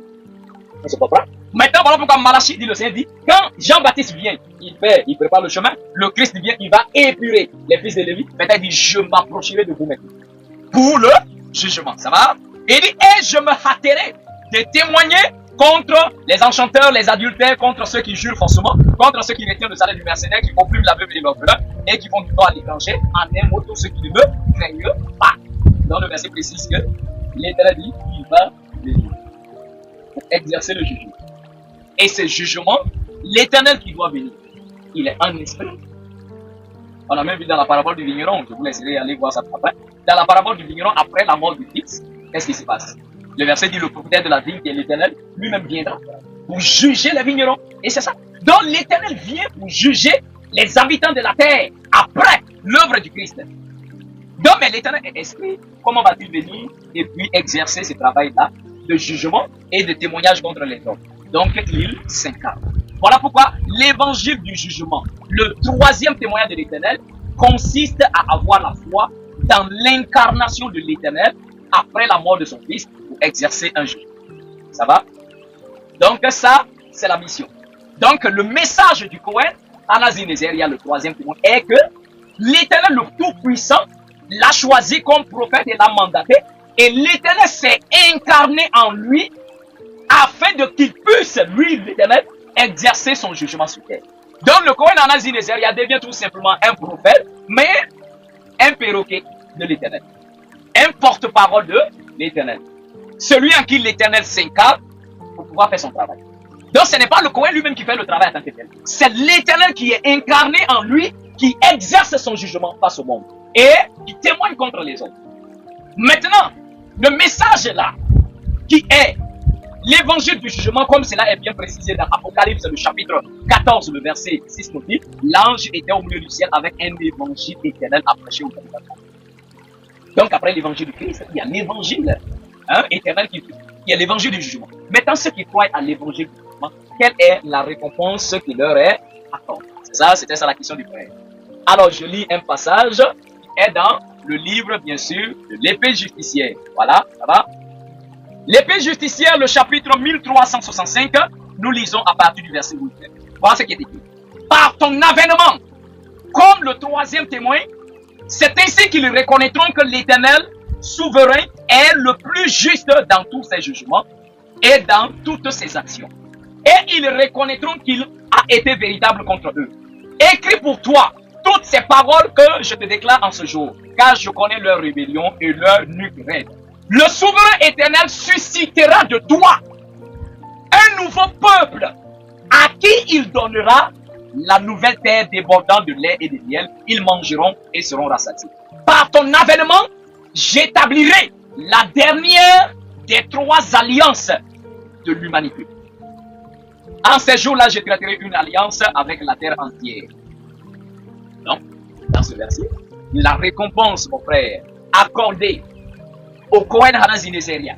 On se comprend? Maintenant, voilà pourquoi Malachie dit, le Seigneur dit, quand Jean-Baptiste vient, il prépare le chemin, le Christ vient, il va épurer les fils de Lévi. Maintenant, il dit, je m'approcherai de vous maintenant pour le jugement. Ça va? Il dit, et je me hâterai de témoigner contre les enchanteurs, les adultères, contre ceux qui jurent faussement, contre ceux qui retiennent le salaire du mercenaire, qui oppriment la veuve et l'orphelin, et qui font du tort à l'étranger, en un mot, tous ceux qui ne me craignent pas. Dans le verset précise que l'Éternel dit, il va venir pour exercer le jugement. Et ce jugement, l'Éternel qui doit venir, il est en esprit. On a même vu dans la parabole du vigneron, je vous laisserai aller voir ça après. Dans la parabole du vigneron, après la mort du fils, qu'est-ce qui se passe? Le verset dit, le propriétaire de la vigne qui est l'Éternel, lui-même viendra pour juger les vignerons. Et c'est ça. Donc l'Éternel vient pour juger les habitants de la terre après l'œuvre du Christ. Donc, mais l'Éternel est esprit. Comment va-t-il venir et puis exercer ce travail-là de jugement et de témoignage contre les hommes? Donc, il s'incarne. Voilà pourquoi l'évangile du jugement, le troisième témoignage de l'Éternel, consiste à avoir la foi dans l'incarnation de l'Éternel après la mort de son fils pour exercer un jugement. Ça va? Donc ça, c'est la mission. Donc le message du Cohen, Anazinézeria, le troisième témoin, est que l'Éternel, le Tout-Puissant, l'a choisi comme prophète et l'a mandaté, et l'Éternel s'est incarné en lui afin de qu'il puisse, lui, l'Éternel, exercer son jugement sur terre. Donc le Cohen Anazinézeria devient tout simplement un prophète, mais un perroquet de l'Éternel. Un porte-parole de l'Éternel. Celui en qui l'Éternel s'incarne pour pouvoir faire son travail. Donc ce n'est pas le Cohen lui-même qui fait le travail en tant que tel. C'est l'Éternel qui est incarné en lui, qui exerce son jugement face au monde et qui témoigne contre les autres. Maintenant, le message là, qui est l'évangile du jugement, comme cela est bien précisé dans Apocalypse, le chapitre 14, le verset 6 nous dit, l'ange était au milieu du ciel avec un évangile éternel à prêcher au peuple. Donc après l'évangile du Christ, il y a l'évangile éternel qui est l'évangile du jugement. Maintenant, ceux qui croient à l'évangile du jugement, quelle est la récompense qui leur est accordée? C'était ça la question du frère. Alors je lis un passage qui est dans le livre, bien sûr, de l'épée justicière. Voilà, ça va? L'épée justicière, le chapitre 1365, nous lisons à partir du verset 8. Voilà ce qui est écrit. Par ton avènement, comme le troisième témoin, c'est ainsi qu'ils reconnaîtront que l'Éternel, souverain, est le plus juste dans tous ses jugements et dans toutes ses actions. Et ils reconnaîtront qu'il a été véritable contre eux. Écris pour toi toutes ces paroles que je te déclare en ce jour, car je connais leur rébellion et leur nuque raide. Le souverain éternel suscitera de toi un nouveau peuple à qui il donnera la nouvelle terre débordant de lait et de miel. Ils mangeront et seront rassasiés. Par ton avènement, j'établirai la dernière des trois alliances de l'humanité. En ces jours-là, je traiterai une alliance avec la terre entière. Donc, dans ce verset, la récompense, mon frère, accordée au Cohen Anazinézeria.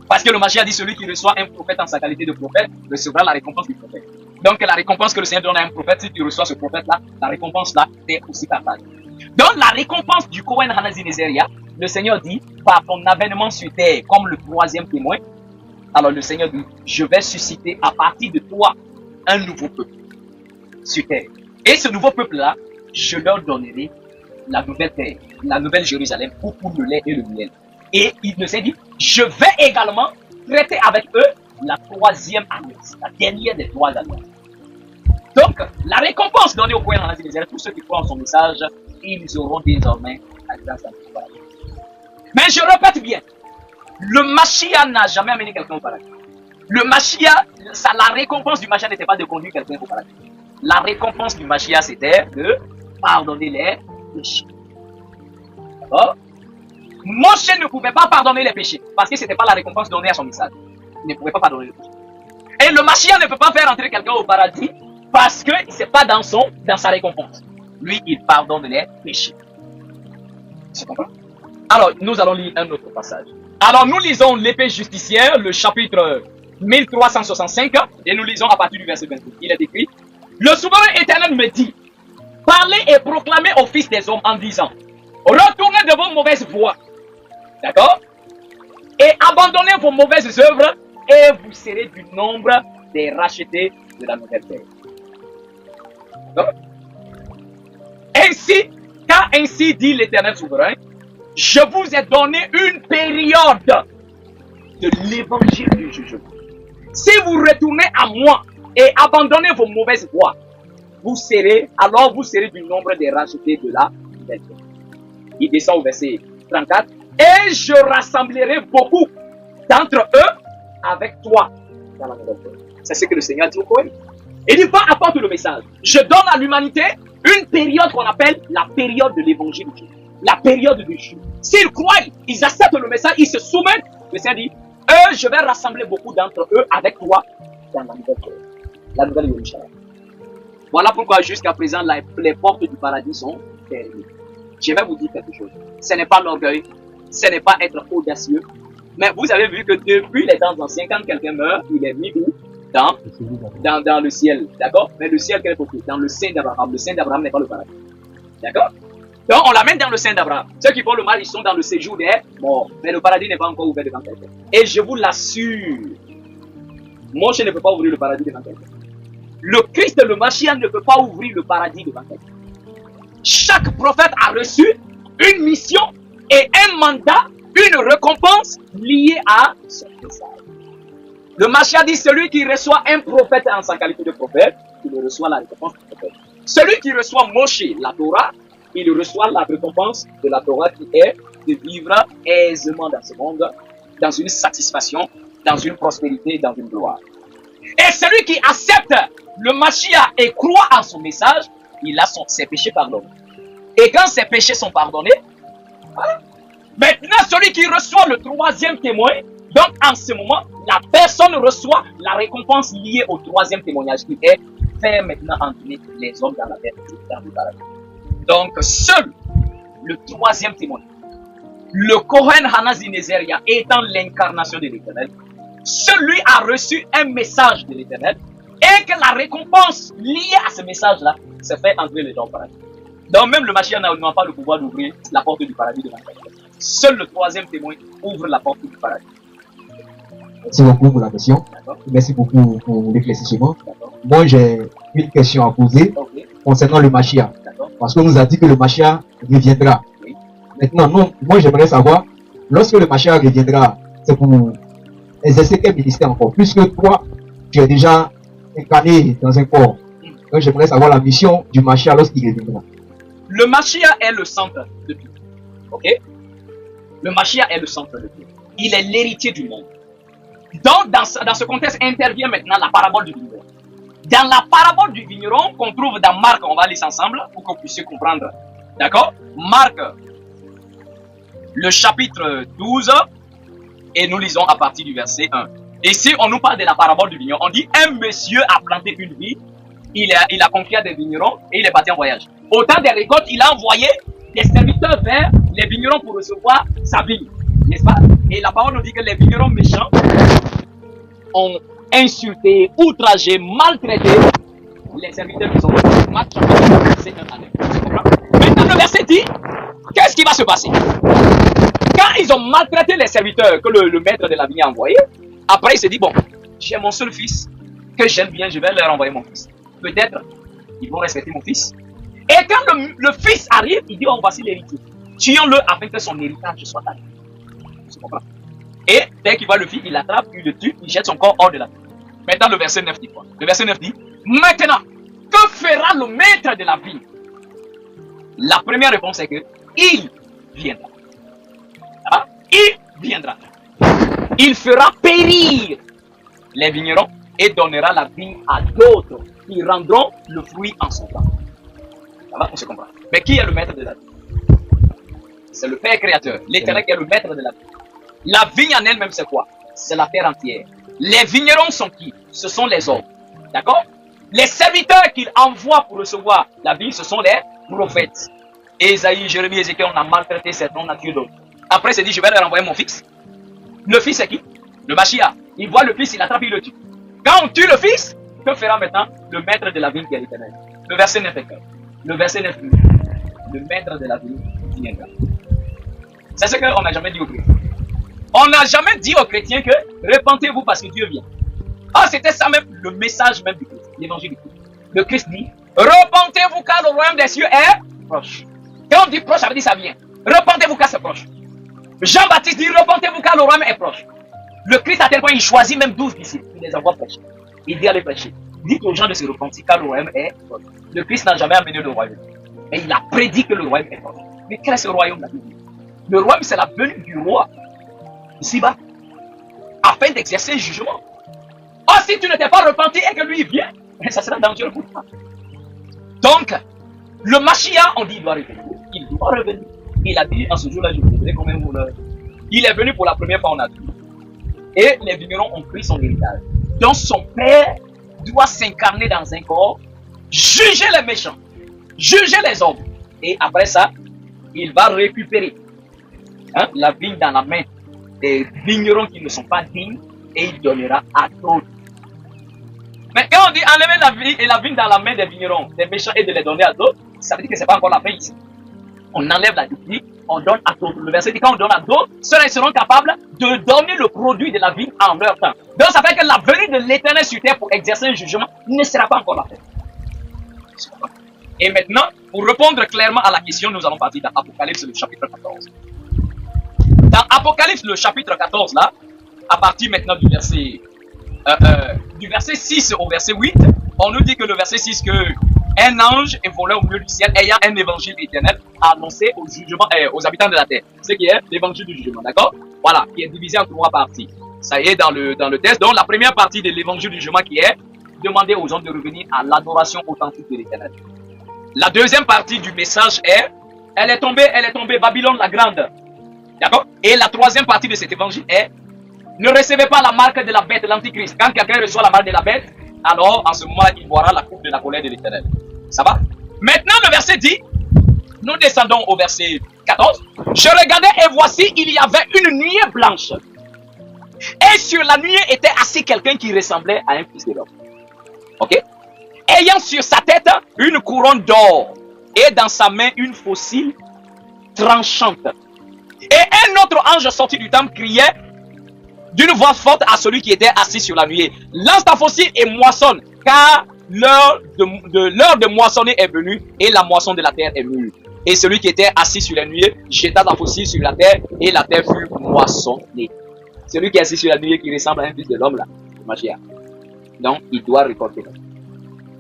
Parce que le Mashiach dit celui qui reçoit un prophète en sa qualité de prophète recevra la récompense du prophète. Donc la récompense que le Seigneur donne à un prophète, si tu reçois ce prophète-là, la récompense-là est aussi partagée. Donc la récompense du Cohen Anazinézeria, le Seigneur dit, par ton avènement sur terre, comme le troisième témoin, alors le Seigneur dit, je vais susciter à partir de toi un nouveau peuple sur terre. Et ce nouveau peuple-là, je leur donnerai la nouvelle terre, la nouvelle Jérusalem, pour le lait et le miel. Et il nous a dit, je vais également traiter avec eux la troisième alliance, la dernière des trois alliances. Donc, la récompense donnée au Cohen Anazinézeria, tous ceux qui croient en son message, ils auront désormais la grâce à Dieu. Mais je répète bien, le Mashiach n'a jamais amené quelqu'un au paradis. Le Mashiach, la récompense du Mashiach n'était pas de conduire quelqu'un au paradis. La récompense du Mashiach, c'était de pardonner les péchés. D'accord? Moshe ne pouvait pas pardonner les péchés parce que ce n'était pas la récompense donnée à son message. Il ne pouvait pas pardonner les péchés. Et le Mashiach ne peut pas faire entrer quelqu'un au paradis Parce que c'est pas dans sa récompense. Lui, il pardonne les péchés. Tu comprends? Alors, nous allons lire un autre passage. Alors, nous lisons l'épée justicière, le chapitre 1365, et nous lisons à partir du verset 28. Il est écrit, le souverain éternel me dit, parlez et proclamez aux fils des hommes en disant, retournez de vos mauvaises voies. D'accord? Et abandonnez vos mauvaises œuvres, et vous serez du nombre des rachetés de la nouvelle terre. D'accord? Ainsi, car ainsi dit l'Éternel souverain, je vous ai donné une période de l'évangile du jugement. Si vous retournez à moi et abandonnez vos mauvaises voies, alors vous serez du nombre des rachetés de la nouvelle terre. Il descend au verset 34. Et je rassemblerai beaucoup d'entre eux avec toi dans la nouvelle terre. C'est ce que le Seigneur dit au Cohen. Il dit, va apporter le message. Je donne à l'humanité une période qu'on appelle la période de l'évangile. La période du jugement. S'ils croient, ils acceptent le message, ils se soumettent. Le Seigneur dit, je vais rassembler beaucoup d'entre eux avec toi dans la nouvelle terre. La nouvelle Jérusalem. Voilà pourquoi jusqu'à présent, les portes du paradis sont fermées. Je vais vous dire quelque chose. Ce n'est pas l'orgueil, ce n'est pas être audacieux. Mais vous avez vu que depuis les temps anciens, quand quelqu'un meurt, il est mis où? Dans le ciel. D'accord? Mais le ciel, quel côté? Dans le sein d'Abraham. Le sein d'Abraham n'est pas le paradis. D'accord? Donc on l'amène dans le sein d'Abraham. Ceux qui font le mal, ils sont dans le séjour des morts. Mais le paradis n'est pas encore ouvert devant quelqu'un. Et je vous l'assure, Moshe ne peut pas ouvrir le paradis devant quelqu'un. Le Christ, le Mashiach, ne peut pas ouvrir le paradis devant quelqu'un. Chaque prophète a reçu une mission et un mandat, une récompense liée à son message. Le Mashiach dit, celui qui reçoit un prophète en sa qualité de prophète, il reçoit la récompense du prophète. Celui qui reçoit Moshe, la Torah, il reçoit la récompense de la Torah qui est de vivre aisément dans ce monde, dans une satisfaction, dans une prospérité, dans une gloire. Et celui qui accepte le Mashiach et croit en son message, il a ses péchés pardonnés. Et quand ses péchés sont pardonnés, maintenant celui qui reçoit le troisième témoin, donc en ce moment, la personne reçoit la récompense liée au troisième témoignage qui est faire maintenant entrer les hommes dans la terre, dans le paradis. Donc seul le troisième témoin, le Kohen Hanazinezeria étant l'incarnation de l'Éternel, celui a reçu un message de l'Éternel et que la récompense liée à ce message-là se fait entrer les gens au paradis. Donc même le Mashiach n'a pas le pouvoir d'ouvrir la porte du paradis devant quelqu'un. Seul le troisième témoin ouvre la porte du paradis. Merci beaucoup pour la question. Merci beaucoup pour l'éclaircissement. Moi, j'ai une question à poser concernant le Mashiach. Parce qu'on nous a dit que le Mashiach reviendra. Oui. Maintenant, non, moi, j'aimerais savoir, lorsque le Mashiach reviendra, c'est pour exercer quel ministère encore? Puisque toi, tu es déjà incarné dans un corps. Donc, j'aimerais savoir la mission du Mashiach lorsqu'il reviendra. Le Mashiach est le centre de tout. Ok? Le Mashiach est le centre de tout. Il est l'héritier du monde. Donc, dans ce contexte, intervient maintenant la parabole du vigneron. Dans la parabole du vigneron qu'on trouve dans Marc, on va lire ensemble pour que vous puissiez comprendre. D'accord? Marc, le chapitre 12, et nous lisons à partir du verset 1. Ici, on nous parle de la parabole du vigneron. On dit, un monsieur a planté une vigne, il a conquis des vignerons et il est parti en voyage. Au temps des récoltes, il a envoyé des serviteurs vers les vignerons pour recevoir sa vigne. N'est-ce pas? Et la parole nous dit que les vignerons méchants ont insulté, outragé, maltraité les serviteurs qui sont Marc chapitre 1, verset 1 à 9. Maintenant, le verset dit, qu'est-ce qui va se passer? Quand ils ont maltraité les serviteurs que le maître de la vigne a envoyé, après il s'est dit, bon, j'ai mon seul fils que j'aime bien, je vais leur envoyer mon fils. Peut-être, ils vont respecter mon fils. Et quand le fils arrive, il dit, oh, voici l'héritier. Tuons-le afin que son héritage soit à lui. Tu comprends? Et dès qu'il voit le fils, il l'attrape, il le tue, il jette son corps hors de la vie. Maintenant, le verset 9 dit quoi? Le verset 9 dit, maintenant, que fera le maître de la vigne? La première réponse est que il viendra. Ah, il viendra. Il fera périr les vignerons et donnera la vigne à d'autres qui rendront le fruit en son temps. Ça va, on se comprend. Mais qui est le maître de la vigne? C'est le Père créateur, l'Éternel qui est le maître de la vigne. La vigne en elle-même, c'est quoi? C'est la terre entière. Les vignerons sont qui? Ce sont les hommes. D'accord? Les serviteurs qu'il envoie pour recevoir la vie, ce sont les prophètes. Ésaïe, Jérémie, Ézéchiel, on a maltraité certains, on a tué d'autres. Après, il s'est dit, je vais leur envoyer mon fils. Le fils, c'est qui? Le Mashiach. Il voit le fils, il attrape, il le tue. Quand on tue le fils, que fera maintenant le maître de la vigne qui est l'Éternel? Le verset 9 est clair. Le verset 9 dit, le maître de la vigne viendra. C'est ce qu'on n'a jamais dit aux chrétiens. On n'a jamais dit aux chrétiens que repentez-vous parce que Dieu vient. Ah, c'était ça même, le message même du Christ, l'évangile du Christ. Le Christ dit, repentez-vous car le royaume des cieux est proche. Quand on dit proche, ça veut dire ça vient. Repentez-vous car c'est proche. Jean-Baptiste dit, repentez-vous car le royaume est proche. Le Christ, à tel point, il choisit même 12 disciples. Il les envoie prêcher. Il dit allez prêcher. Dites aux gens de se repentir car le royaume est proche. Le Christ n'a jamais amené le royaume. Mais il a prédit que le royaume est proche. Mais quel est ce royaume-là? Le royaume, c'est la venue du roi. Ici-bas. Afin d'exercer un jugement. Oh, si tu ne t'es pas repenti et que lui vient, ça sera dangereux pour toi. Donc, le Mashiach, on dit il doit revenir. Il doit revenir. Il a dit en ce jour-là, je vous dirai combien vous l'heure. Il est venu pour la première fois, on a dit. Et les vignerons ont pris son héritage. Donc son père doit s'incarner dans un corps, juger les méchants, juger les hommes. Et après ça, il va récupérer la vigne dans la main des vignerons qui ne sont pas dignes et il donnera à d'autres. Mais quand on dit enlever la vigne dans la main des vignerons, des méchants et de les donner à d'autres, ça veut dire que ce n'est pas encore la fin ici. On enlève la vigne, on donne à d'autres. Le verset dit quand on donne à d'autres, ceux-là seront capables de donner le produit de la vigne en leur temps. Donc ça fait que la venue de l'Éternel sur terre pour exercer un jugement ne sera pas encore la fin. Et maintenant, pour répondre clairement à la question, nous allons partir dans Apocalypse le chapitre 14. Dans Apocalypse le chapitre 14 là, à partir maintenant du verset 6 au verset 8, on nous dit que le verset 6 que un ange est volé au milieu du ciel ayant un évangile éternel à annoncer aux habitants de la terre. Ce qui est l'évangile du jugement, d'accord? Voilà, qui est divisé en 3 parties. Ça y est dans le texte. Donc la première partie de l'évangile du jugement qui est demander aux hommes de revenir à l'adoration authentique de l'éternel. La deuxième partie du message est elle est tombée, Babylone la grande. D'accord? Et la troisième partie de cet évangile est ne recevez pas la marque de la bête, l'antichrist. Quand quelqu'un reçoit la marque de la bête, alors en ce moment-là, il boira la coupe de la colère de l'Éternel. Ça va? Maintenant, le verset dit, nous descendons au verset 14. Je regardais et voici, il y avait une nuée blanche. Et sur la nuée était assis quelqu'un qui ressemblait à un fils de l'homme. Ok? Ayant sur sa tête une couronne d'or et dans sa main une faucille tranchante. Et un autre ange sorti du temple criait d'une voix forte à celui qui était assis sur la nuée. Lance ta faucille et moissonne, car l'heure de moissonner est venue et la moisson de la terre est mûre. Et celui qui était assis sur la nuée jeta la faucille sur la terre et la terre fut moissonnée. Celui qui est assis sur la nuée qui ressemble à un fils de l'homme là, le Mashiach. Donc il doit récolter.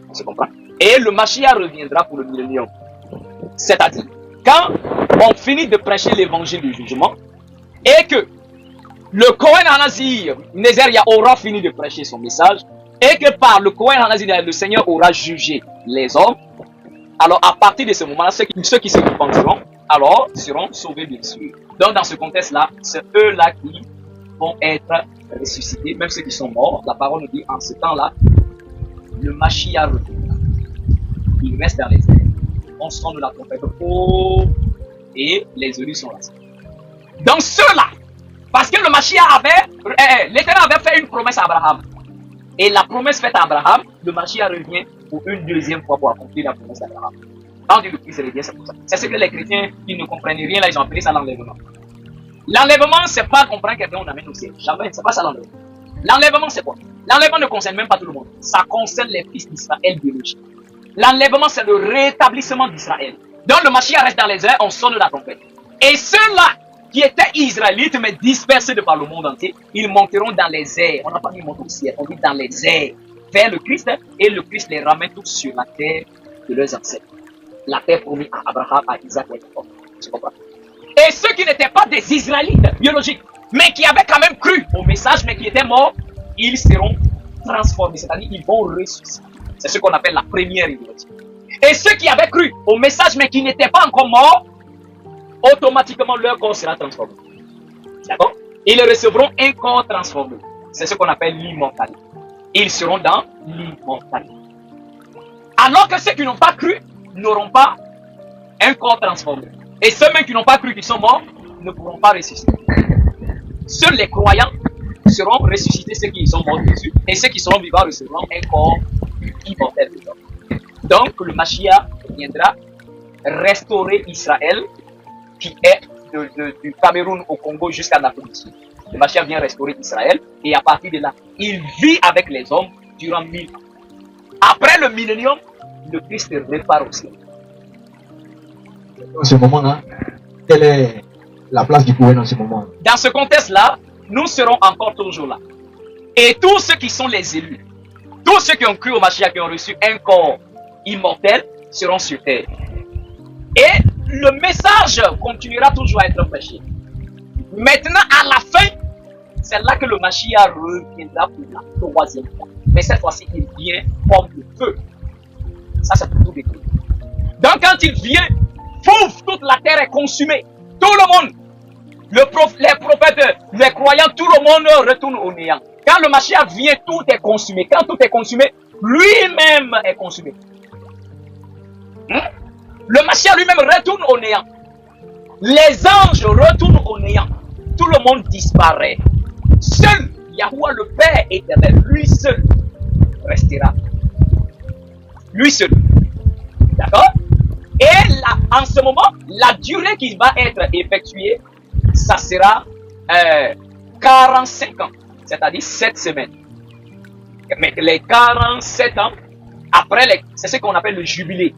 On se comprend? Et le Mashiach reviendra pour le millénium. C'est-à-dire, quand on finit de prêcher l'évangile du jugement et que le Kohen Hanazir, Nézéria aura fini de prêcher son message et que par le Kohen Hanazir, le Seigneur aura jugé les hommes. Alors à partir de ce moment-là, ceux qui se repentiront, alors seront sauvés bien sûr. Donc dans ce contexte-là, c'est eux-là qui vont être ressuscités, même ceux qui sont morts. La parole nous dit en ce temps-là, le Mashiach revient. Il reste dans les airs. On sonne la trompette et les élus sont là. Donc ceux-là, parce que le Mashiach l'Éternel avait fait une promesse à Abraham. Et la promesse faite à Abraham, le Mashiach revient pour une deuxième fois pour accomplir la promesse d'Abraham. Quand on dit le Christ revient, c'est pour ça. C'est ce que les chrétiens qui ne comprennent rien, là, ils ont appelé ça l'enlèvement. L'enlèvement, c'est pas comprendre quelqu'un, on amène au ciel. Jamais, c'est pas ça l'enlèvement. L'enlèvement, c'est quoi? L'enlèvement ne concerne même pas tout le monde. Ça concerne les fils d'Israël biologiques. L'enlèvement, c'est le rétablissement d'Israël. Donc le Mashiach reste dans les airs, on sonne la trompette. Et ceux-là qui étaient israélites mais dispersés de par le monde entier, ils monteront dans les airs. On n'a pas dit monter au ciel, on dit dans les airs vers le Christ et le Christ les ramène tous sur la terre de leurs ancêtres. La terre promise à Abraham, à Isaac et à Jacob. Tu comprends? Et ceux qui n'étaient pas des Israélites biologiques, mais qui avaient quand même cru au message, mais qui étaient morts, ils seront transformés, c'est-à-dire ils vont ressusciter. C'est ce qu'on appelle la première résurrection. Et ceux qui avaient cru au message, mais qui n'étaient pas encore morts, automatiquement leur corps sera transformé. D'accord? Ils recevront un corps transformé. C'est ce qu'on appelle l'immortalité. Ils seront dans l'immortalité. Alors que ceux qui n'ont pas cru n'auront pas un corps transformé. Et ceux même qui n'ont pas cru qu'ils sont morts ne pourront pas ressusciter. Seuls les croyants seront ressuscités, ceux qui sont morts dessus, et ceux qui seront vivants recevront un corps immortel. Donc le Mashiach viendra restaurer Israël, qui est du Cameroun au Congo jusqu'à l'Afrique du Sud. Le Mashiach vient restaurer Israël, et à partir de là, il vit avec les hommes durant 1000 ans. Après le millénium, le Christ repart au ciel. Dans ce moment-là, quelle est la place du Cohen dans ce moment? Dans ce contexte-là, nous serons encore toujours là. Et tous ceux qui sont les élus, tous ceux qui ont cru au Mashiach, qui ont reçu un corps immortel, seront sur terre. Et le message continuera toujours à être prêché. Maintenant, à la fin, c'est là que le Mashiach reviendra pour la troisième fois. Mais cette fois-ci, il vient comme le feu. Ça, c'est pour tout détruire. Donc, quand il vient, pouf, toute la terre est consumée. Tout le monde, les prophètes, les croyants, tout le monde retourne au néant. Quand le Mashiach vient, tout est consumé. Quand tout est consumé, lui-même est consumé. Le Mashiach lui-même retourne au néant. Les anges retournent au néant. Tout le monde disparaît. Seul Yahuwah le Père éternel, lui seul, restera. Lui seul. D'accord? Et là, en ce moment, la durée qui va être effectuée, ça sera 45 ans, c'est-à-dire 7 semaines. Mais les 47 ans, après, c'est ce qu'on appelle le jubilé.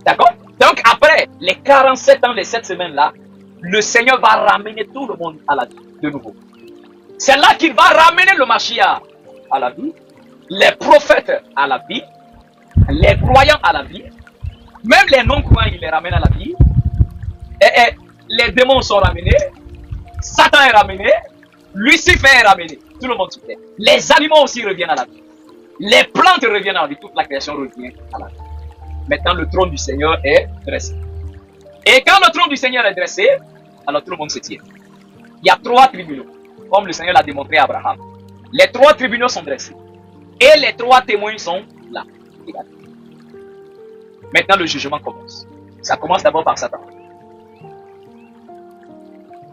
D'accord? Donc, après les 47 ans, les 7 semaines-là, le Seigneur va ramener tout le monde à la vie, de nouveau. C'est là qu'il va ramener le Mashiach à la vie, les prophètes à la vie, les croyants à la vie, même les non-croyants, il les ramène à la vie. Et les démons sont ramenés, Satan est ramené, Lucifer est ramené, tout le monde se fait. Les animaux aussi reviennent à la vie. Les plantes reviennent à la vie, toute la création revient à la vie. Maintenant, le trône du Seigneur est dressé. Et quand le trône du Seigneur est dressé, alors tout le monde se tient. Il y a 3 tribunaux, comme le Seigneur l'a démontré à Abraham. Les 3 tribunaux sont dressés. Et les 3 témoins sont là. Maintenant, le jugement commence. Ça commence d'abord par Satan.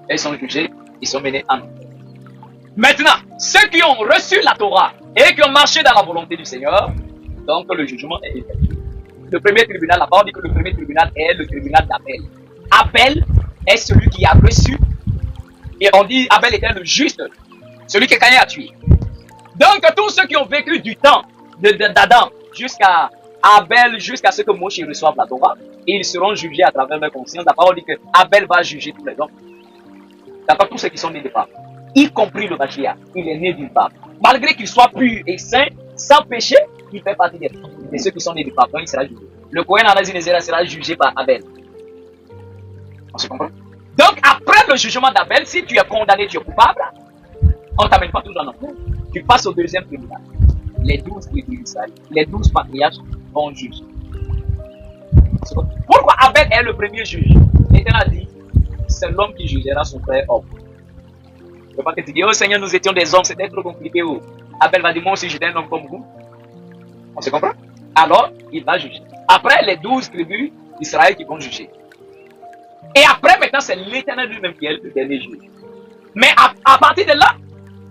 Ils sont jugés, ils sont menés en enfer. Maintenant, ceux qui ont reçu la Torah et qui ont marché dans la volonté du Seigneur, donc le jugement est effectué. Le premier tribunal, la parole dit que le premier tribunal est le tribunal d'Abel. Abel est celui qui a reçu, et on dit Abel était le juste, celui que Caïn a tué. Donc tous ceux qui ont vécu du temps d'Adam jusqu'à Abel, jusqu'à ce que Moïse reçoive la Torah, ils seront jugés à travers leur conscience. La parole dit que Abel va juger tous les hommes. D'accord, tous ceux qui sont nés de femme, y compris le Mashiach, il est né d'une femme. Malgré qu'il soit pur et saint, sans péché, il fait partie des femmes. Et ceux qui sont nés de femme, il sera jugé. Le Cohen Anazi-Nézéra sera jugé par Abel. On se comprend? Donc, après le jugement d'Abel, si tu es condamné, tu es coupable, on ne t'amène pas toujours en enfer. Tu passes au deuxième tribunal. Les 12 tribus d'Israël, les 12 patriarches vont juger. Pourquoi Abel est le premier juge? L'Éternel a dit, c'est l'homme qui jugera son frère homme. Je ne veux pas que tu dises, oh Seigneur, nous étions des hommes, c'était trop compliqué. Oh. Abel va dire, moi aussi j'étais un homme comme vous. On se comprend? Alors, il va juger. Après, les 12 tribus d'Israël qui vont juger. Et après, maintenant, c'est l'Éternel lui-même qui est le dernier juge. Mais à partir de là,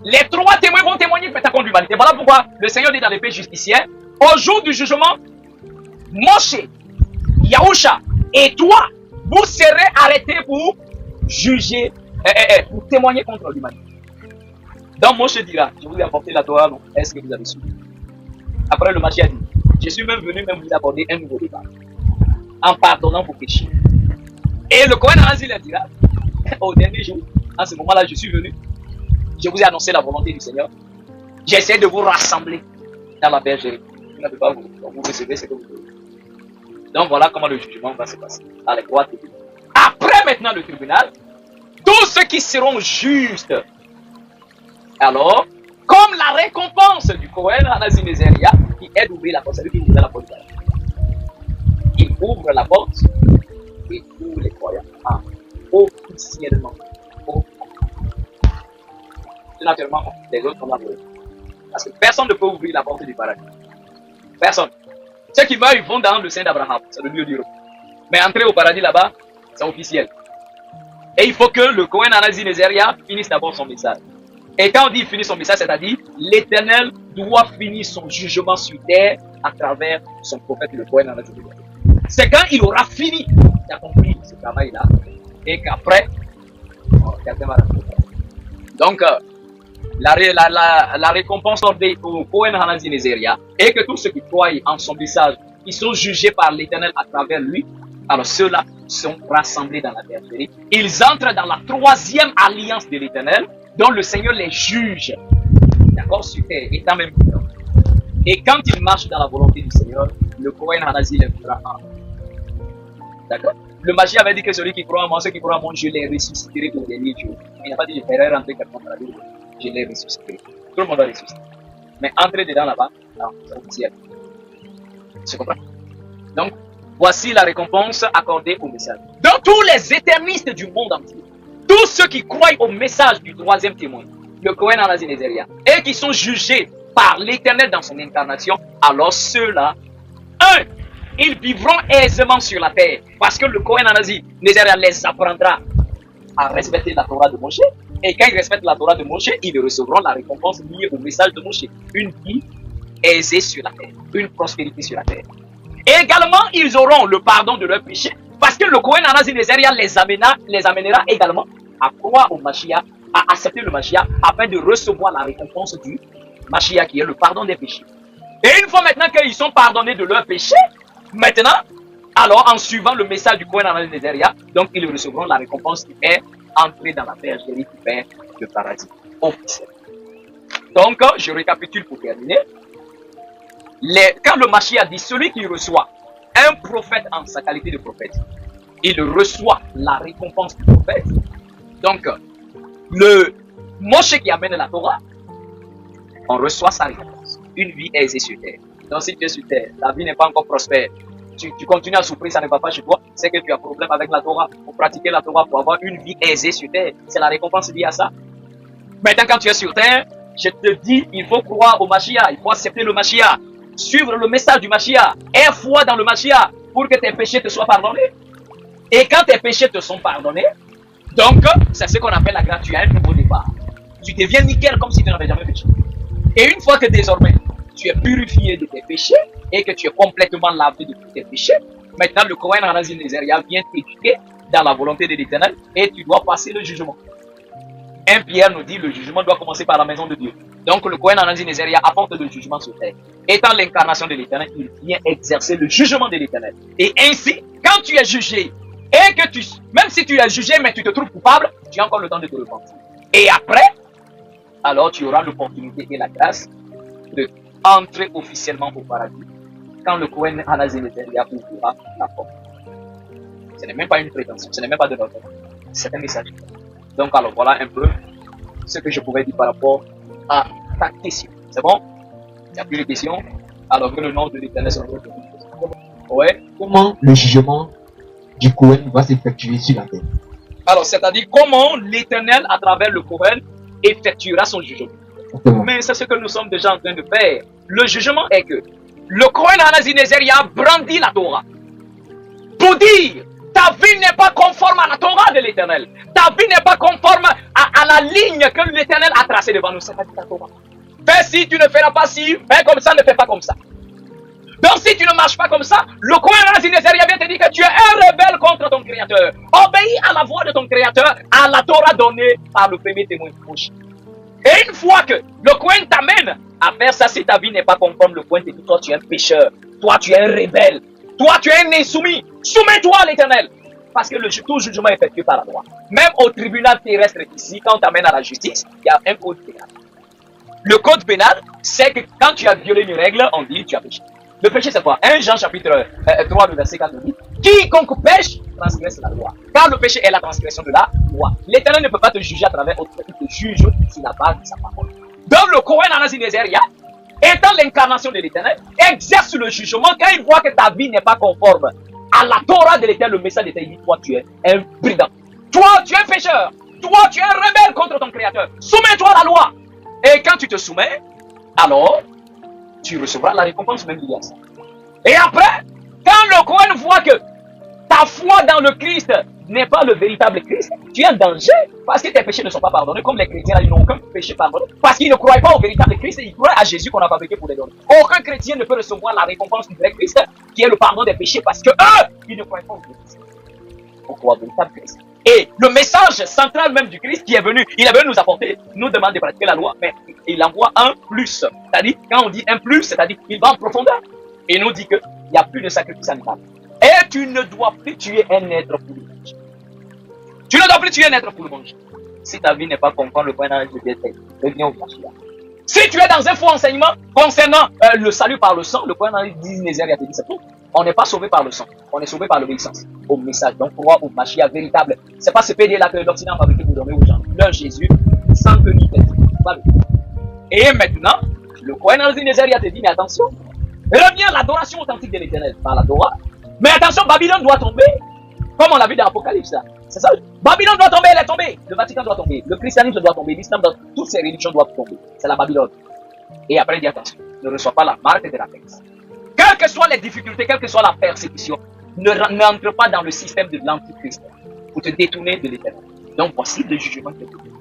les 3 témoins vont témoigner maintenant contre l'humanité. Voilà pourquoi le Seigneur dit dans l'épée justicière, au jour du jugement, Moshe, Yahusha et toi, vous serez arrêtés pour juger, pour témoigner contre l'humanité. Donc Moshe dira, je vous ai apporté la Torah, non? Est-ce que vous avez su? Après le Mashiach dit, je suis même venu même vous apporter un nouveau départ, en pardonnant vos péchés. Et le Cohen Anazi dira, au dernier jour, en ce moment-là, je suis venu, je vous ai annoncé la volonté du Seigneur, j'ai essayé de vous rassembler dans la bergerie. Vous n'avez pas vous recevez ce que vous voulez. Donc voilà comment le jugement va se passer dans les 3 tribunaux. Après maintenant le tribunal, tous ceux qui seront justes, alors, comme la récompense du Cohen Anazi-Nézéria, qui aide à ouvrir la porte, c'est lui qui ouvre la porte. Il ouvre la porte et tous les croyants officiellement. Naturellement, les autres sont là pour eux. Parce que personne ne peut ouvrir la porte du paradis. Personne. Ceux qui meurent, ils vont dans le sein d'Abraham. C'est le lieu du repos. Mais entrer au paradis là-bas, c'est officiel. Et il faut que le Cohen Anasi Nézeria finisse d'abord son message. Et quand on dit finir son message, c'est-à-dire l'Éternel doit finir son jugement sur terre à travers son prophète, le Cohen Anasi Nézeria. C'est quand il aura fini d'accomplir ce travail-là et qu'après, quelqu'un va rentrer. Donc, la récompense ordonnée au Cohen Anasi Nézeria est que tous ceux qui croient en son message, qui sont jugés par l'Éternel à travers lui, alors ceux-là sont rassemblés dans la bergerie. Ils entrent dans la troisième alliance de l'Éternel, dont le Seigneur les juge, d'accord, sur terre, étant même vivant. Et quand ils marchent dans la volonté du Seigneur, le Cohen Anasi les fera un. D'accord. Le Magie avait dit que celui qui croit en moi, ceux qui croient en moi, je les ressusciterai au dernier jour. Il n'a pas dit je ferai rentrer quelqu'un dans la vie, je les ressusciterai. Tout le monde va ressusciter. Mais entrer dedans là-bas, non, c'est officiel. Tu comprends? Donc, voici la récompense accordée au message. Dans tous les éternistes du monde entier, tous ceux qui croient au message du troisième témoin, le Cohen Anasi Nézeria, et qui sont jugés par l'Éternel dans son incarnation, alors ceux-là, ils vivront aisément sur la terre, parce que le Cohen Anasi Nézeria les apprendra à respecter la Torah de Moshe, et quand ils respectent la Torah de Moshe, ils recevront la récompense liée au message de Moshe, une vie aisée sur la terre, une prospérité sur la terre. Et également, ils auront le pardon de leurs péchés, parce que le Cohen Anasi Nézeria les amènera également à croire au Mashiach, à accepter le Mashiach, afin de recevoir la récompense du Mashiach, qui est le pardon des péchés. Et une fois maintenant qu'ils sont pardonnés de leurs péchés, maintenant, alors en suivant le message du Cohen Anasi Nézeria, donc ils recevront la récompense qui est entrée dans la bergerie qui fait le paradis officiel. Donc, je récapitule pour terminer. Quand le Mashiach dit celui qui reçoit un prophète en sa qualité de prophète, il reçoit la récompense du prophète. Donc, le Moshe qui amène la Torah, on reçoit sa récompense. Une vie aisée sur terre. Donc, si tu es sur terre, la vie n'est pas encore prospère, tu continues à souffrir, ça ne va pas chez toi, c'est que tu as un problème avec la Torah, pour pratiquer la Torah, pour avoir une vie aisée sur terre. C'est la récompense liée à ça. Maintenant, quand tu es sur terre, je te dis, il faut croire au Mashiach, il faut accepter le Mashiach, suivre le message du Mashiach, aie foi dans le Mashiach pour que tes péchés te soient pardonnés. Et quand tes péchés te sont pardonnés, donc, c'est ce qu'on appelle la grâce, tu as un nouveau départ. Tu deviens nickel comme si tu n'avais jamais péché. Et une fois que désormais, tu es purifié de tes péchés et que tu es complètement lavé de tous tes péchés, maintenant le Cohen Anasi Nézeria vient t'éduquer dans la volonté de l'Éternel et tu dois passer le jugement. 1 Pierre nous dit le jugement doit commencer par la maison de Dieu. Donc le Cohen Anasi Nézeria apporte le jugement sur terre. Étant l'incarnation de l'Éternel, il vient exercer le jugement de l'Éternel. Et ainsi, quand tu es jugé, et que même si tu es jugé mais tu te trouves coupable, tu as encore le temps de te repentir. Et après, alors tu auras l'opportunité et la grâce de entrer officiellement au paradis quand le Cohen Anasi Nézeria ouvrira la porte. Ce n'est même pas une prétention, ce n'est même pas de l'ordre. C'est un message. Donc alors voilà un peu ce que je pouvais dire par rapport à ta question. C'est bon? Il n'y a plus de questions? Alors que le nom de l'Éternel soit votre question. Ouais. Comment le jugement du Cohen va s'effectuer sur la terre? Alors, c'est-à-dire comment l'Éternel, à travers le Cohen, effectuera son jugement. Mais c'est ce que nous sommes déjà en train de faire. Le jugement est que le Cohen Anasi Nézeria brandit la Torah pour dire ta vie n'est pas conforme à la Torah de l'Éternel. Ta vie n'est pas conforme à la ligne que l'Éternel a tracée devant nous. C'est pas ta Torah. Fais si, tu ne feras pas si, fais comme ça, ne fais pas comme ça. Donc si tu ne marches pas comme ça, le Cohen Anasi Nézeria vient te dire que tu es un rebelle contre ton Créateur. Obéis à la voix de ton Créateur, à la Torah donnée par le premier témoin proche. Et une fois que le Cohen t'amène à faire ça, si ta vie n'est pas conforme, le Cohen te dit, toi tu es un pécheur, toi tu es un rebelle, toi tu es un insoumis, soumets-toi à l'Éternel. Parce que tout jugement est effectué par la loi. Même au tribunal terrestre ici, quand on t'amène à la justice, il y a un code pénal. Le code pénal, c'est que quand tu as violé une règle, on dit tu as péché. Le péché, c'est quoi? 1 Jean chapitre 3, le verset 4 dit, quiconque pêche transgresse la loi. Car le péché est la transgression de la loi. L'Éternel ne peut pas te juger à travers autre chose, il te juge sur la base de sa parole. Donc le Cohen Anasi Nézeria, étant l'incarnation de l'Éternel, exerce le jugement quand il voit que ta vie n'est pas conforme à la Torah de l'Éternel. Le message de l'Éternel dit, toi tu es un brigand. Toi tu es un pécheur. Toi tu es un rebelle contre ton Créateur. Soumets-toi à la loi. Et quand tu te soumets, alors tu recevras la récompense même liée à ça. Et après, quand le Cohen voit que ta foi dans le Christ n'est pas le véritable Christ, tu es en danger parce que tes péchés ne sont pas pardonnés. Comme les chrétiens, ils n'ont aucun péché pardonné parce qu'ils ne croient pas au véritable Christ et ils croient à Jésus qu'on a fabriqué pour les donner. Aucun chrétien ne peut recevoir la récompense du vrai Christ qui est le pardon des péchés parce que eux, ils ne croient pas au Christ. On croit au véritable Christ. Et le message central même du Christ qui est venu, il est venu nous apporter, nous demande de pratiquer la loi, mais il envoie un plus. C'est-à-dire, quand on dit un plus, c'est-à-dire qu'il va en profondeur. Et il nous dit qu'il n'y a plus de sacrifice animal. Et tu ne dois plus tuer un être pour le manger. Tu ne dois plus tuer un être pour le manger. Si ta vie n'est pas conforme, le point d'arrêt de Dieu, reviens au Mashiach. Si tu es dans un faux enseignement concernant le salut par le sang, le point d'arrêt dit Nézère, il dit c'est tout. On n'est pas sauvé par le sang, on est sauvé par l'obéissance au message. Donc, crois au Mashiach véritable. C'est pas ce PD-là que l'Occident a fabriqué pour donner aux gens. Leur Jésus, sans que ni tête. Et maintenant, le Kohen Nézère, il te dit, mais attention, reviens à l'adoration authentique de l'Éternel par la Torah. Mais attention, Babylone doit tomber, comme on l'a vu dans l'Apocalypse. C'est ça. Babylone doit tomber, elle est tombée. Le Vatican doit tomber. Le christianisme doit tomber. L'islam, toutes ces religions doivent tomber. C'est la Babylone. Et après, il dit attention, ne reçois pas la marque de la bête. Quelles que soient les difficultés, quelle que soit la persécution, n'entre pas dans le système de l'antichrist pour te détourner de l'Éternel. Donc voici le jugement que tu fais.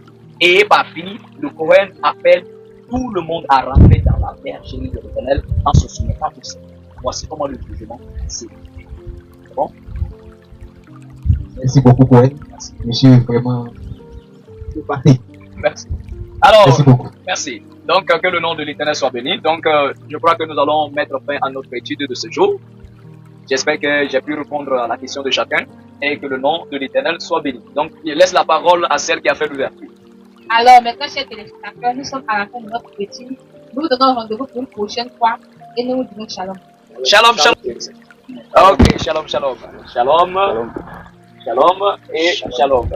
Et par fini, le Coran appelle tout le monde à rentrer dans la bergerie de l'Éternel en se soumettant au Seigneur. Voici comment le jugement s'est fait. Bon? Merci beaucoup, Cohen. Monsieur, vraiment, parti. Merci. Alors, merci beaucoup. Merci. Donc, que le nom de l'Éternel soit béni. Donc, je crois que nous allons mettre fin à notre étude de ce jour. J'espère que j'ai pu répondre à la question de chacun et que le nom de l'Éternel soit béni. Donc, je laisse la parole à celle qui a fait l'ouverture. Alors, maintenant, chers téléspectateurs, nous sommes à la fin de notre étude. Nous vous donnons rendez-vous pour une prochaine fois et nous vous disons shalom. Shalom, shalom. Ok, shalom, shalom. Shalom, shalom et shalom.